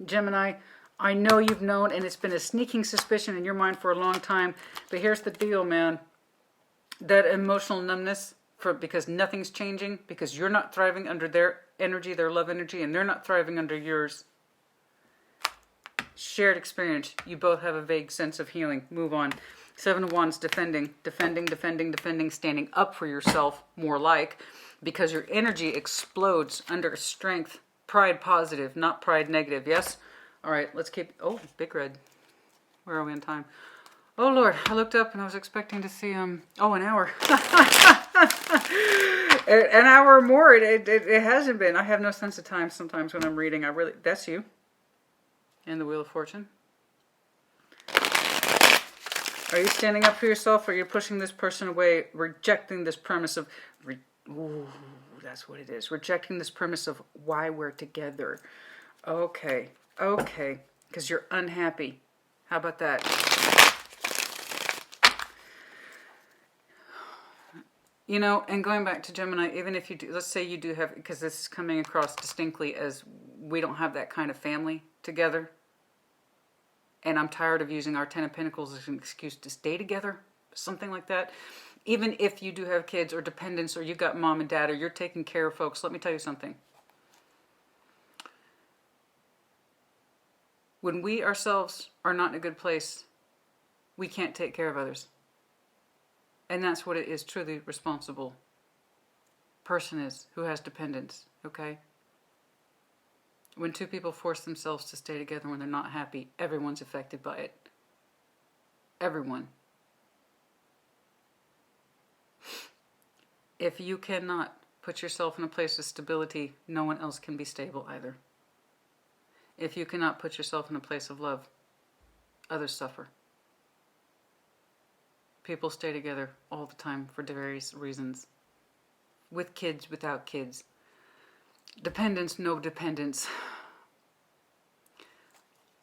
Gemini, I know you've known, and it's been a sneaking suspicion in your mind for a long time, but here's the deal, man. That emotional numbness, because nothing's changing, because you're not thriving under their energy, their love energy, and they're not thriving under yours. Shared experience. You both have a vague sense of healing. Move on. 7 of Wands, defending, standing up for yourself, more like, because your energy explodes under strength. Pride positive, not pride negative. Yes? All right, let's keep... Oh, big red. Where are we in time? Oh, Lord. I looked up and I was expecting to see... an hour. An hour or more. It hasn't been. I have no sense of time sometimes when I'm reading. That's you. And the Wheel of Fortune. Are you standing up for yourself, or are you pushing this person away, rejecting this premise of... Ooh, that's what it is. Rejecting this premise of why we're together. Okay. Because you're unhappy. How about that? You know, and going back to Gemini, even if you do, let's say you do have, because this is coming across distinctly as we don't have that kind of family together. And I'm tired of using our Ten of Pentacles as an excuse to stay together. Something like that. Even if you do have kids or dependents or you got mom and dad or you're taking care of folks, let me tell you something. When we ourselves are not in a good place, we can't take care of others. And that's what it is, truly responsible person is, who has dependents, okay? When two people force themselves to stay together when they're not happy, everyone's affected by it. Everyone. If you cannot put yourself in a place of stability, no one else can be stable either. If you cannot put yourself in a place of love, others suffer. People stay together all the time for various reasons. With kids, without kids. Dependence, no dependence.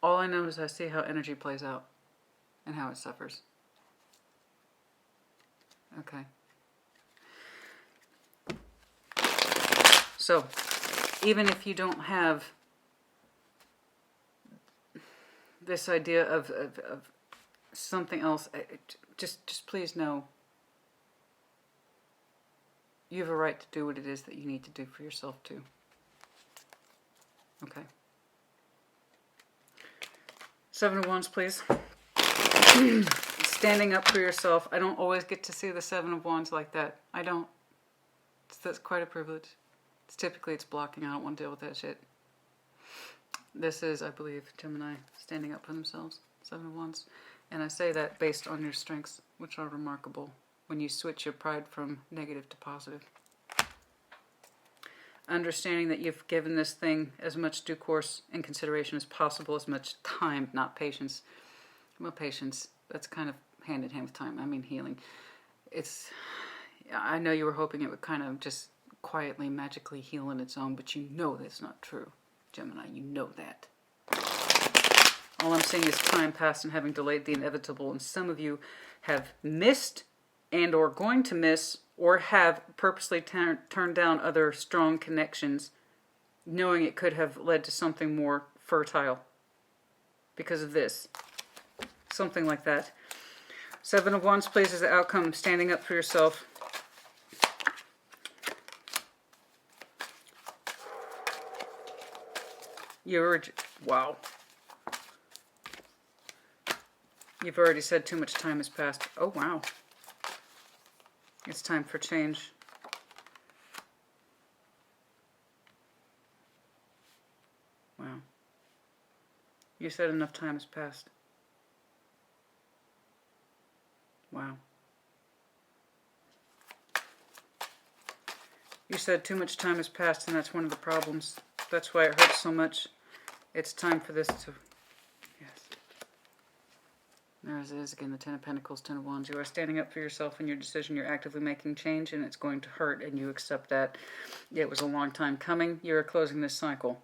All I know is I see how energy plays out and how it suffers. Okay. So, even if you don't have this idea of something else, just please know you have a right to do what it is that you need to do for yourself too. Okay. 7 of Wands, please. Standing up for yourself. I don't always get to see the 7 of Wands like that. I don't. That's quite a privilege. Typically it's blocking. I don't want to deal with that shit. This is, I believe, Gemini standing up for themselves. 7 of Wands. And I say that based on your strengths, which are remarkable, when you switch your pride from negative to positive. Understanding that you've given this thing as much due course and consideration as possible, as much time, not patience. Well, patience, that's kind of hand in hand with time. I mean healing. I know you were hoping it would kind of just quietly, magically heal on its own, but you know that's not true, Gemini. You know that. All I'm saying is time passed and having delayed the inevitable, and some of you have missed and or going to miss or have purposely turned down other strong connections, knowing it could have led to something more fertile because of this. Something like that. 7 of Wands, please, as the outcome, standing up for yourself. Wow. You've already said too much time has passed. Oh, wow. It's time for change. Wow. You said enough time has passed. Wow. You said too much time has passed, and that's one of the problems. That's why it hurts so much. It's time for this to... Yes. There it is again, the 10 of Pentacles, 10 of Wands. You are standing up for yourself and your decision. You're actively making change, and it's going to hurt, and you accept that. It was a long time coming. You are closing this cycle.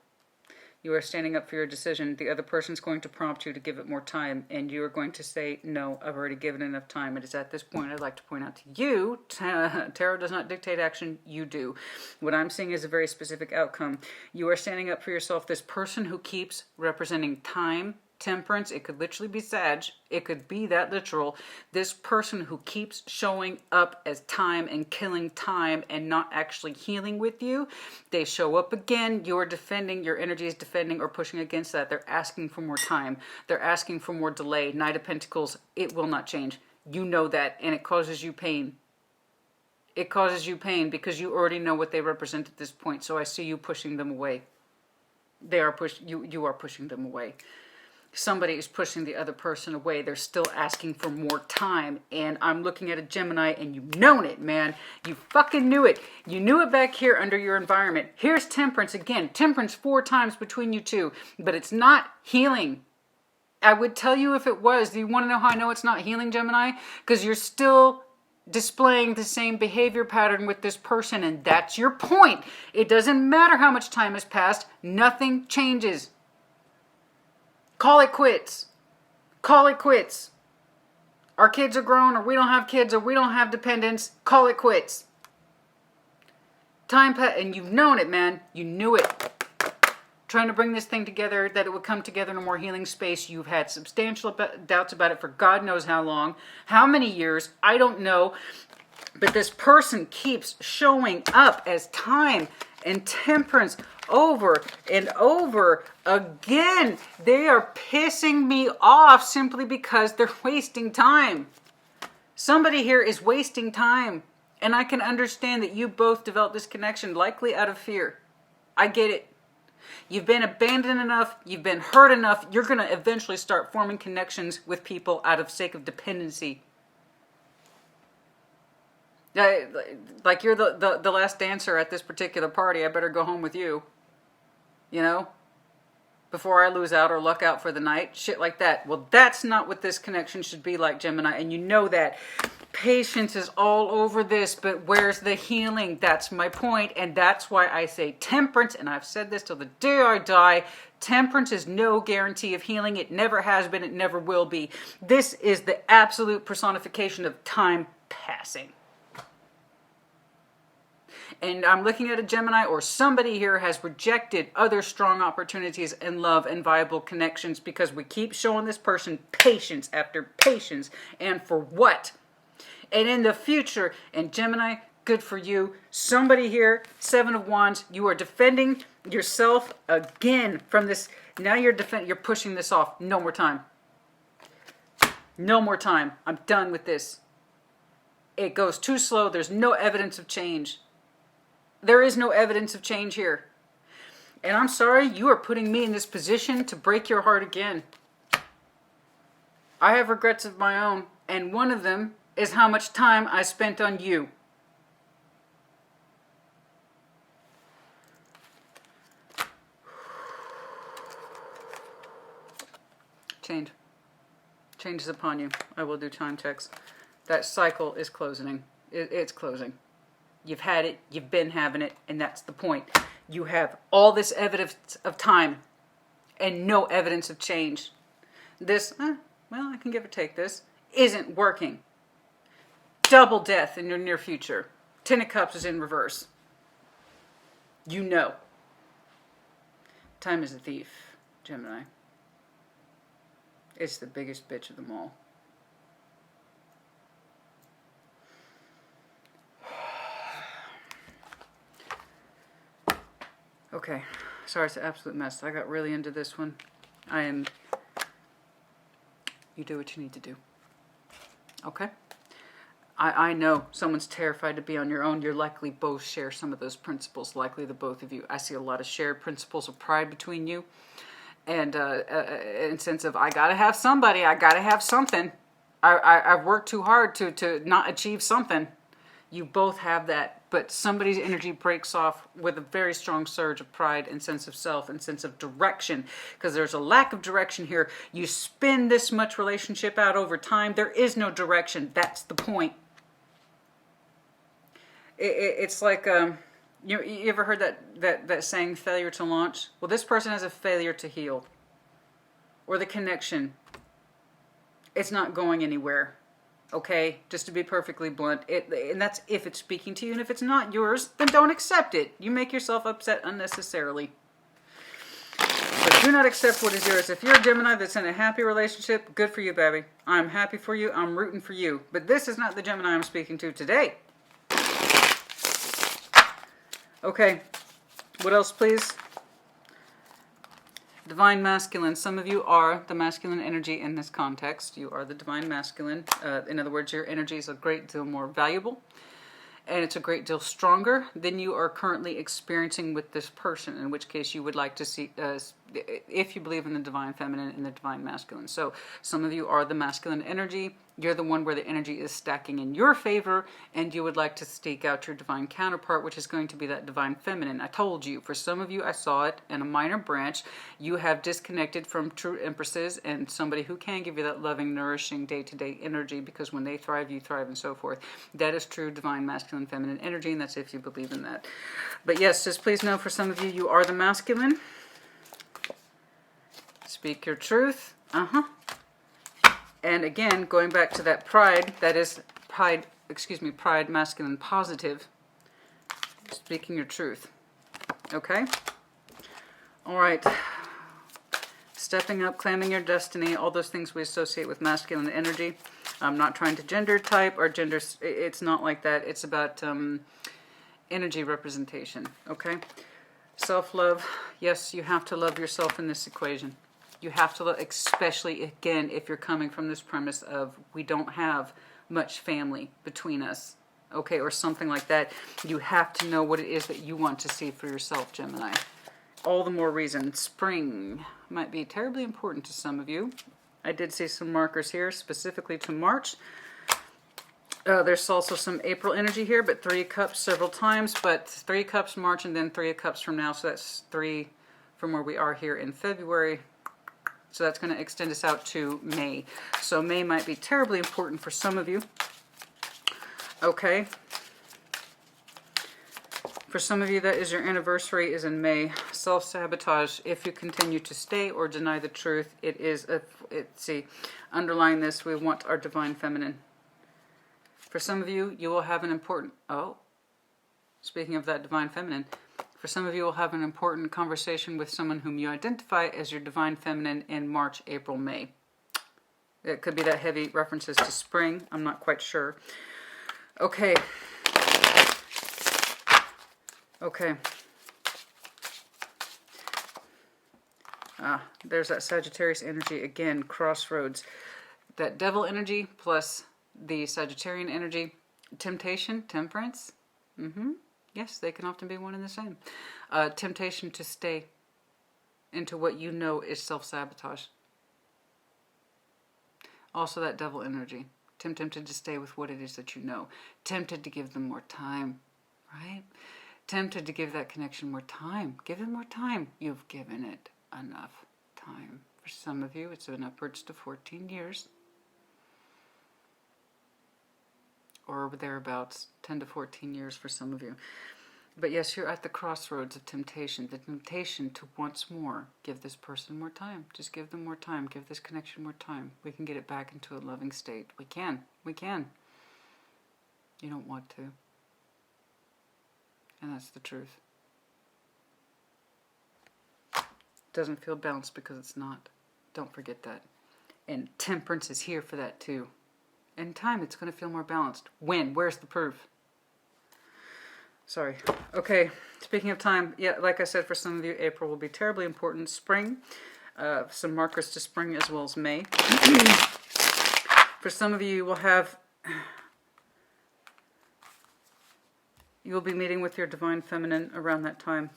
You are standing up for your decision. The other person's going to prompt you to give it more time, and you are going to say, no, I've already given enough time. It is at this point I'd like to point out to you, tarot does not dictate action, you do. What I'm seeing is a very specific outcome. You are standing up for yourself. This person who keeps representing time, temperance, it could literally be Sag, it could be that literal. This person who keeps showing up as time and killing time and not actually healing with you, they show up again, you're defending, your energy is defending or pushing against that. They're asking for more time. They're asking for more delay. Knight of Pentacles, it will not change. You know that, and it causes you pain. It causes you pain because you already know what they represent at this point, so I see you pushing them away. You are pushing them away. Somebody is pushing the other person away. They're still asking for more time. And I'm looking at a Gemini, and you've known it, man. You fucking knew it. You knew it back here under your environment. Here's temperance again. Temperance 4 times between you two. But it's not healing. I would tell you if it was. Do you want to know how I know it's not healing, Gemini? Because you're still displaying the same behavior pattern with this person. And that's your point. It doesn't matter how much time has passed. Nothing changes. Call it quits. Call it quits. Our kids are grown, or we don't have kids, or we don't have dependents. Call it quits. And you've known it, man. You knew it. Trying to bring this thing together, that it would come together in a more healing space. You've had substantial doubts about it for God knows how long. How many years? I don't know. But this person keeps showing up as time and temperance over and over again. They are pissing me off simply because they're wasting time. Somebody here is wasting time. And I can understand that you both developed this connection likely out of fear. I get it. You've been abandoned enough. You've been hurt enough. You're going to eventually start forming connections with people out of sake of dependency. Like you're the last dancer at this particular party. I better go home with you. You know? Before I lose out or luck out for the night. Shit like that. Well, that's not what this connection should be like, Gemini. And you know that. Patience is all over this, but where's the healing? That's my point, and that's why I say temperance, and I've said this till the day I die. Temperance is no guarantee of healing. It never has been. It never will be. This is the absolute personification of time passing. And I'm looking at a Gemini, or somebody here has rejected other strong opportunities in love and viable connections because we keep showing this person patience after patience. And for what? And in the future, and Gemini, good for you. Somebody here, 7 of Wands, you are defending yourself again from this. Now you're pushing this off. No more time. No more time. I'm done with this. It goes too slow. There's no evidence of change. There is no evidence of change here. And I'm sorry, you are putting me in this position to break your heart again. I have regrets of my own, and one of them is how much time I spent on you. Change. Change is upon you. I will do time checks. That cycle is closing. It's closing. You've had it, you've been having it, and that's the point. You have all this evidence of time and no evidence of change. This, well, I can give or take this, isn't working. Double death in your near future. 10 of Cups is in reverse. You know. Time is a thief, Gemini. It's the biggest bitch of them all. Okay, sorry, it's an absolute mess. I got really into this one. You do what you need to do. Okay? I know someone's terrified to be on your own. You're likely both share some of those principles, likely the both of you. I see a lot of shared principles of pride between you. And in sense of, I gotta have somebody, I gotta have something. I've worked too hard to not achieve something. You both have that, but somebody's energy breaks off with a very strong surge of pride and sense of self and sense of direction, because there's a lack of direction here. You spin this much relationship out over time. There is no direction. That's the point. It's like, you ever heard that saying, failure to launch? Well, this person has a failure to heal. Or the connection. It's not going anywhere. Okay, just to be perfectly blunt, and that's if it's speaking to you, and if it's not yours, then don't accept it. You make yourself upset unnecessarily. But do not accept what is yours. If you're a Gemini that's in a happy relationship, good for you, baby. I'm happy for you. I'm rooting for you. But this is not the Gemini I'm speaking to today. Okay, what else, please? Divine masculine. Some of you are the masculine energy in this context. You are the divine masculine. In other words, your energy is a great deal more valuable. And it's a great deal stronger than you are currently experiencing with this person. In which case you would like to see, if you believe in the divine feminine and the divine masculine. So some of you are the masculine energy. You're the one where the energy is stacking in your favor, and you would like to seek out your divine counterpart, which is going to be that divine feminine. I told you, for some of you, I saw it in a minor branch. You have disconnected from true empresses and somebody who can give you that loving, nourishing, day-to-day energy, because when they thrive, you thrive, and so forth. That is true divine, masculine, feminine energy, and that's if you believe in that. But yes, just please know, for some of you, you are the masculine. Speak your truth. And again, going back to that pride, that is pride, pride masculine positive. Speaking your truth. Okay? All right. Stepping up, claiming your destiny, all those things we associate with masculine energy. I'm not trying to gender type or gender, it's not like that. It's about energy representation, okay? Self-love, yes, you have to love yourself in this equation. You have to love, especially, again, if you're coming from this premise of we don't have much family between us, okay, or something like that. You have to know what it is that you want to see for yourself, Gemini. All the more reason. Spring might be terribly important to some of you. I did see some markers here, specifically to March. There's also some April energy here, but 3 cups several times, but 3 cups March and then 3 cups from now, so that's 3 from where we are here in February. So that's going to extend us out to May. So May might be terribly important for some of you. Okay. For some of you, that is your anniversary is in May. Self-sabotage. If you continue to stay or deny the truth, it is see, underlying this, we want our divine feminine. For some of you, you will have an important, speaking of that divine feminine, for some of you will have an important conversation with someone whom you identify as your divine feminine in March, April, May. It could be that heavy references to spring. I'm not quite sure. Okay. Okay. There's that Sagittarius energy again, crossroads. That devil energy plus the Sagittarian energy, temptation, temperance. Yes, they can often be one and the same. Temptation to stay into what you know is self-sabotage. Also that devil energy. Tempted to stay with what it is that you know. Tempted to give them more time, right? Tempted to give that connection more time. Give it more time. You've given it enough time. For some of you, it's been upwards to 14 years. Or thereabouts, 10 to 14 years for some of you. But yes, you're at the crossroads of temptation. The temptation to once more give this person more time. Just give them more time. Give this connection more time. We can get it back into a loving state. We can. We can. You don't want to. And that's the truth. Doesn't feel balanced because it's not. Don't forget that. And temperance is here for that too. In time, it's going to feel more balanced. When? Where's the proof? Sorry. Okay, speaking of time, yeah, like I said, for some of you, April will be terribly important. Spring, some markers to spring as well as May. For some of you, you will have... You will be meeting with your divine feminine around that time.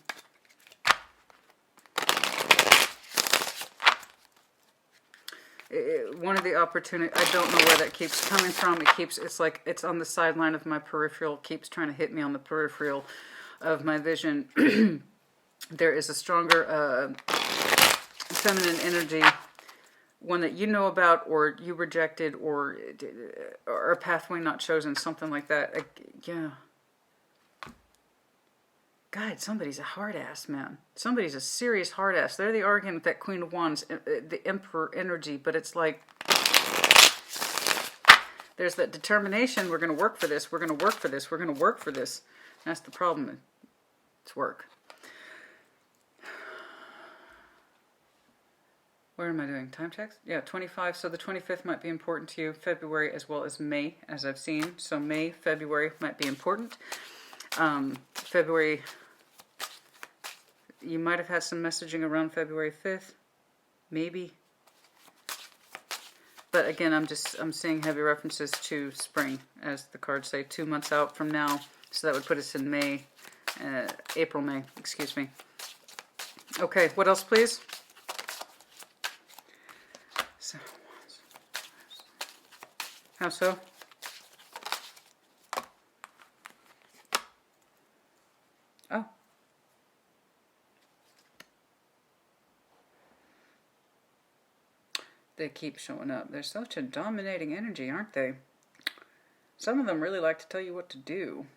One of the opportunities, I don't know where that keeps coming from. It's like it's on the sideline of my peripheral, keeps trying to hit me on the peripheral of my vision. There is a stronger feminine energy, one that you know about or you rejected or a pathway not chosen, something like that. Yeah. God, somebody's a hard ass, man. Somebody's a serious hard ass. They're the arguing with that Queen of Wands, the Emperor energy, but it's like there's that determination. We're going to work for this. We're going to work for this. We're going to work for this. That's the problem. It's work. Where am I doing? Time checks? Yeah, 25. So the 25th might be important to you. February as well as May, as I've seen. So May, February might be important. February... You might have had some messaging around February 5th, maybe. But again, I'm seeing heavy references to spring, as the cards say, 2 months out from now. So that would put us in May, April, May, excuse me. Okay, what else, please? So, how so? Oh. They keep showing up. They're such a dominating energy, aren't they? Some of them really like to tell you what to do.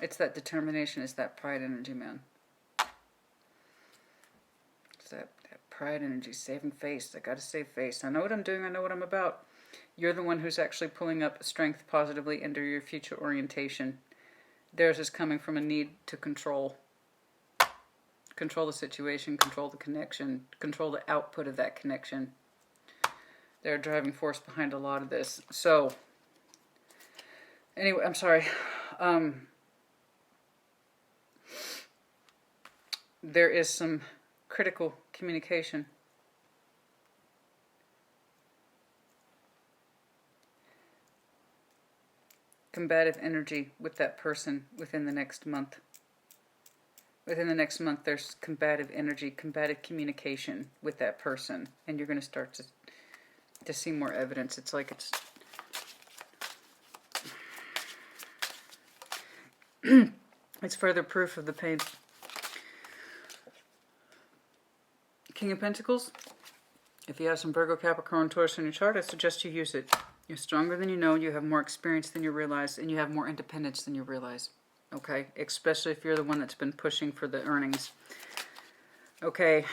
It's that determination. It's that pride energy, man. It's that pride energy. Saving face. I gotta save face. I know what I'm doing. I know what I'm about. You're the one who's actually pulling up strength positively into your future orientation. Theirs is coming from a need to control the situation, control the connection, control the output of that connection. They're a driving force behind a lot of this. So, anyway, I'm sorry. There is some critical communication. Combative energy with that person within the next month. Within the next month, there's combative energy, combative communication with that person. And you're going to start to see more evidence. It's like it's further proof of the pain. King of Pentacles. If you have some Virgo, Capricorn, Taurus in your chart, I suggest you use it. You're stronger than you know, you have more experience than you realize, and you have more independence than you realize. Okay? Especially if you're the one that's been pushing for the earnings. Okay,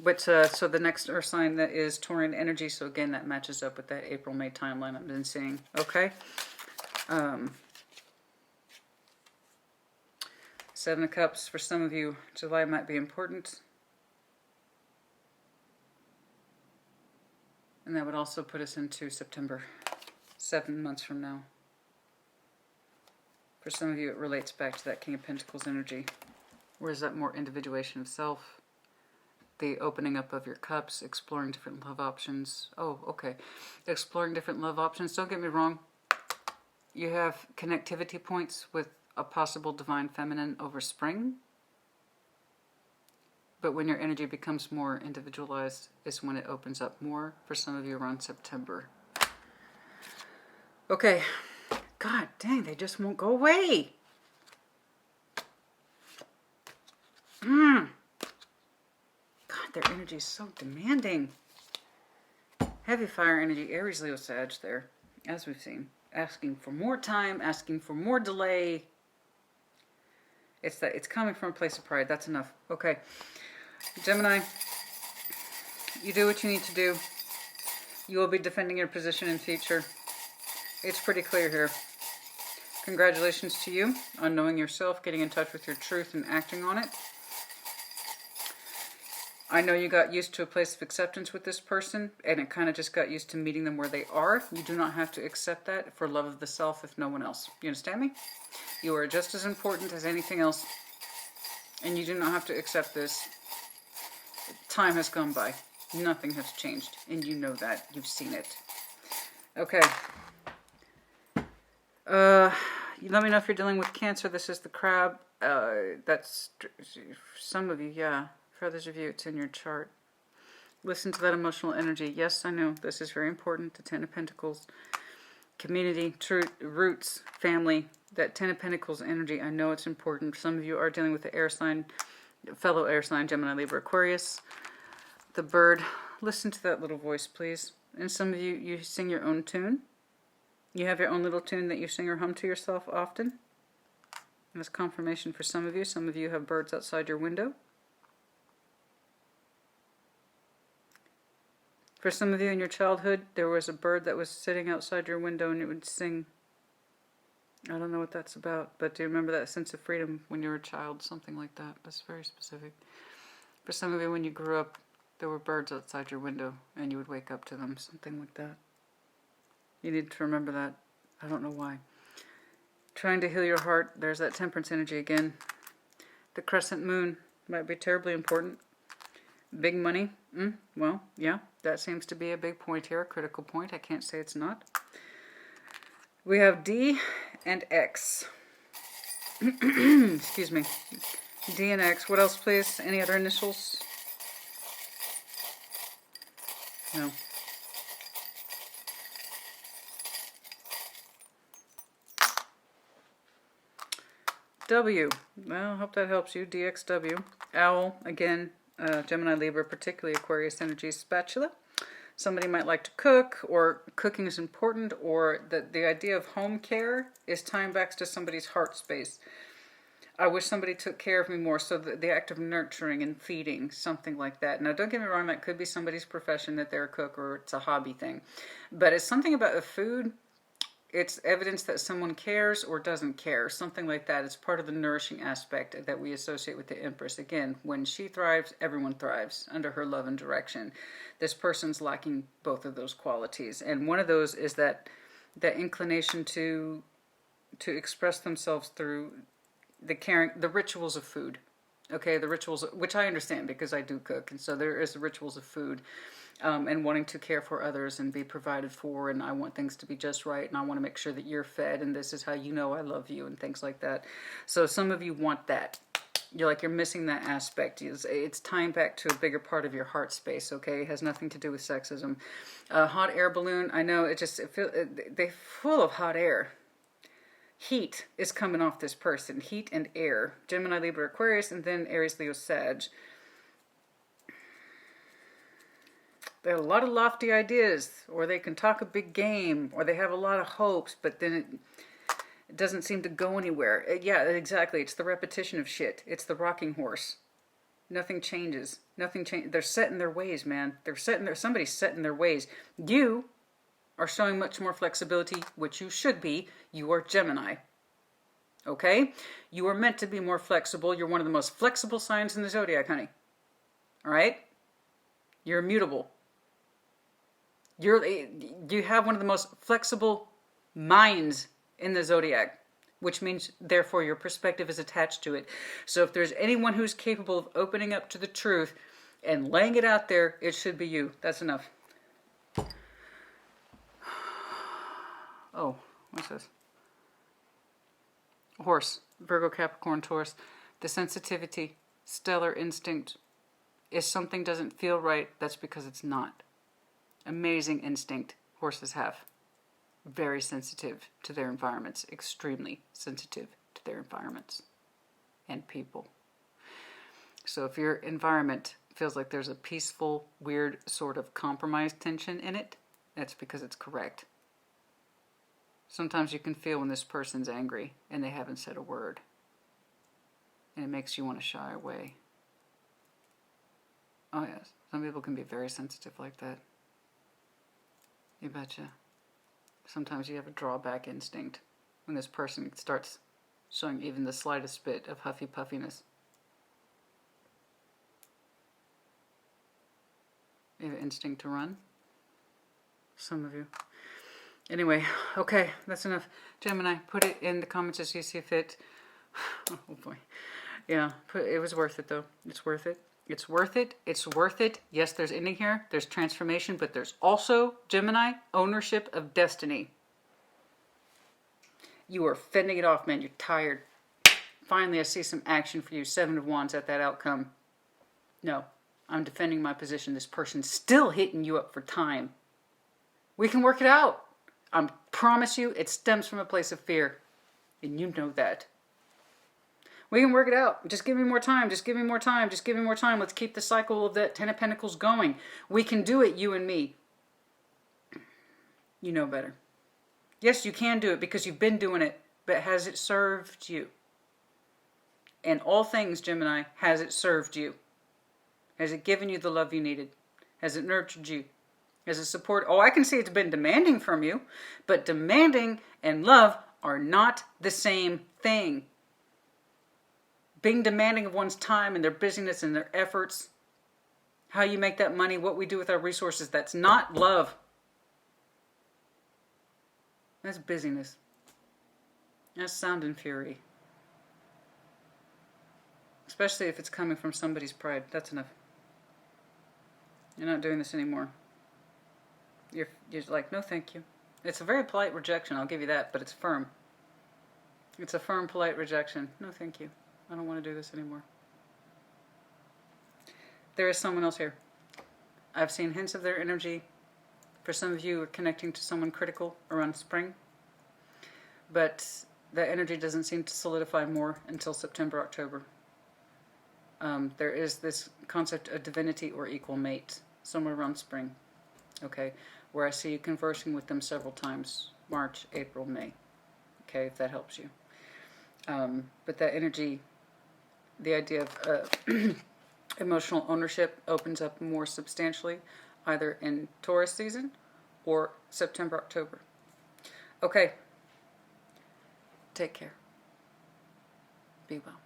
but so the next earth sign that is Taurian energy, so again that matches up with that April-May timeline I've been seeing. Okay? Seven of Cups, for some of you, July might be important. And that would also put us into September, 7 months from now. For some of you, it relates back to that King of Pentacles energy. Or is that more individuation of self? The opening up of your cups, exploring different love options. Oh, okay. Exploring different love options. Don't get me wrong. You have connectivity points with a possible divine feminine over spring. But when your energy becomes more individualized is when it opens up more. For some of you around September. Okay. God dang, they just won't go away. God, their energy is so demanding. Heavy fire energy, Aries, Leo, Sag there, as we've seen. Asking for more time, asking for more delay. It's coming from a place of pride. That's enough. Okay. Gemini, you do what you need to do. You will be defending your position in future. It's pretty clear here. Congratulations to you on knowing yourself, getting in touch with your truth and acting on it. I know you got used to a place of acceptance with this person, and it kind of just got used to meeting them where they are. You do not have to accept that for love of the self if no one else. You understand me? You are just as important as anything else, and you do not have to accept this. Time has gone by. Nothing has changed, and you know that. You've seen it. Okay. You let me know if you're dealing with Cancer. This is the crab. That's some of you, yeah. For others of you, it's in your chart. Listen to that emotional energy. Yes, I know. This is very important. The Ten of Pentacles. Community, truth, roots, family. That Ten of Pentacles energy, I know it's important. Some of you are dealing with the air sign, fellow air sign, Gemini, Libra, Aquarius. The bird. Listen to that little voice, please. And some of you, you sing your own tune. You have your own little tune that you sing or hum to yourself often. That's confirmation for some of you. Some of you have birds outside your window. For some of you in your childhood, there was a bird that was sitting outside your window and it would sing. I don't know what that's about, but do you remember that sense of freedom when you were a child? Something like that. That's very specific. For some of you, when you grew up, there were birds outside your window and you would wake up to them. Something like that. You need to remember that. I don't know why. Trying to heal your heart. There's that temperance energy again. The crescent moon might be terribly important. Big money. Well, yeah, that seems to be a big point here, a critical point. I can't say it's not. We have D and X. Excuse me. D and X. What else, please? Any other initials? No. W. Well, I hope that helps you. DXW. Owl. Again, Gemini, Libra, particularly Aquarius energy. Spatula. Somebody might like to cook, or cooking is important, or the idea of home care is tying back to somebody's heart space. I wish somebody took care of me more, so the act of nurturing and feeding, something like that. Now, don't get me wrong, that could be somebody's profession, that they're a cook, or it's a hobby thing. But it's something about the food It's evidence that someone cares or doesn't care, something like that. It's part of the nourishing aspect that we associate with the Empress. Again, when she thrives, everyone thrives under her love and direction. This person's lacking both of those qualities, and one of those is that inclination to express themselves through the rituals of food. Okay, the rituals, which I understand because I do cook, and so there is the rituals of food. And wanting to care for others and be provided for, and I want things to be just right, and I want to make sure that you're fed, and this is how you know I love you, and things like that. So some of you want that. You're missing that aspect. It's tying back to a bigger part of your heart space, okay? It has nothing to do with sexism. Hot air balloon, I know, they're full of hot air. Heat is coming off this person. Heat and air. Gemini, Libra, Aquarius, and then Aries, Leo, Sag. They have a lot of lofty ideas, or they can talk a big game, or they have a lot of hopes, but then it doesn't seem to go anywhere. Yeah, exactly. It's the repetition of shit. It's the rocking horse. Nothing changes. Nothing changes. They're set in their ways, man. Somebody's set in their ways. You are showing much more flexibility, which you should be. You are Gemini. Okay? You are meant to be more flexible. You're one of the most flexible signs in the zodiac, honey. All right? You're immutable. You have one of the most flexible minds in the zodiac, which means therefore your perspective is attached to it. So if there's anyone who's capable of opening up to the truth and laying it out there, it should be you. That's enough. Oh, what's this? Horse, Virgo, Capricorn, Taurus. The sensitivity, stellar instinct. If something doesn't feel right, that's because it's not. Amazing instinct horses have. Very sensitive to their environments. Extremely sensitive to their environments and people. So if your environment feels like there's a peaceful, weird sort of compromised tension in it, that's because it's correct. Sometimes you can feel when this person's angry and they haven't said a word. And it makes you want to shy away. Oh yes, some people can be very sensitive like that. You betcha. Sometimes you have a drawback instinct when this person starts showing even the slightest bit of huffy puffiness. You have an instinct to run? Some of you. Anyway, okay, that's enough. Gemini, put it in the comments as you see fit. Oh boy. Yeah, it was worth it though. It's worth it. It's worth it. It's worth it. Yes, there's ending here. There's transformation, but there's also, Gemini, ownership of destiny. You are fending it off, man. You're tired. Finally, I see some action for you. 7 of Wands at that outcome. No, I'm defending my position. This person's still hitting you up for time. We can work it out. I promise you, it stems from a place of fear. And you know that. We can work it out. Just give me more time. Just give me more time. Just give me more time. Let's keep the cycle of that 10 of Pentacles going. We can do it, you and me. You know better. Yes, you can do it because you've been doing it. But has it served you? In all things, Gemini, has it served you? Has it given you the love you needed? Has it nurtured you? Has it support? Oh, I can see it's been demanding from you. But demanding and love are not the same thing. Being demanding of one's time and their busyness and their efforts, how you make that money, what we do with our resources, that's not love. That's busyness. That's sound and fury. Especially if it's coming from somebody's pride. That's enough. You're not doing this anymore. You're like, no thank you. It's a very polite rejection, I'll give you that, but it's firm. It's a firm, polite rejection. No thank you. I don't want to do this anymore. There is someone else here. I've seen hints of their energy. For some of you, are connecting to someone critical around spring. But that energy doesn't seem to solidify more until September, October. There is this concept of divinity or equal mate somewhere around spring. Okay, where I see you conversing with them several times. March, April, May. Okay, if that helps you. But that energy, the idea of emotional ownership opens up more substantially either in Taurus season or September, October. Okay. Take care. Be well.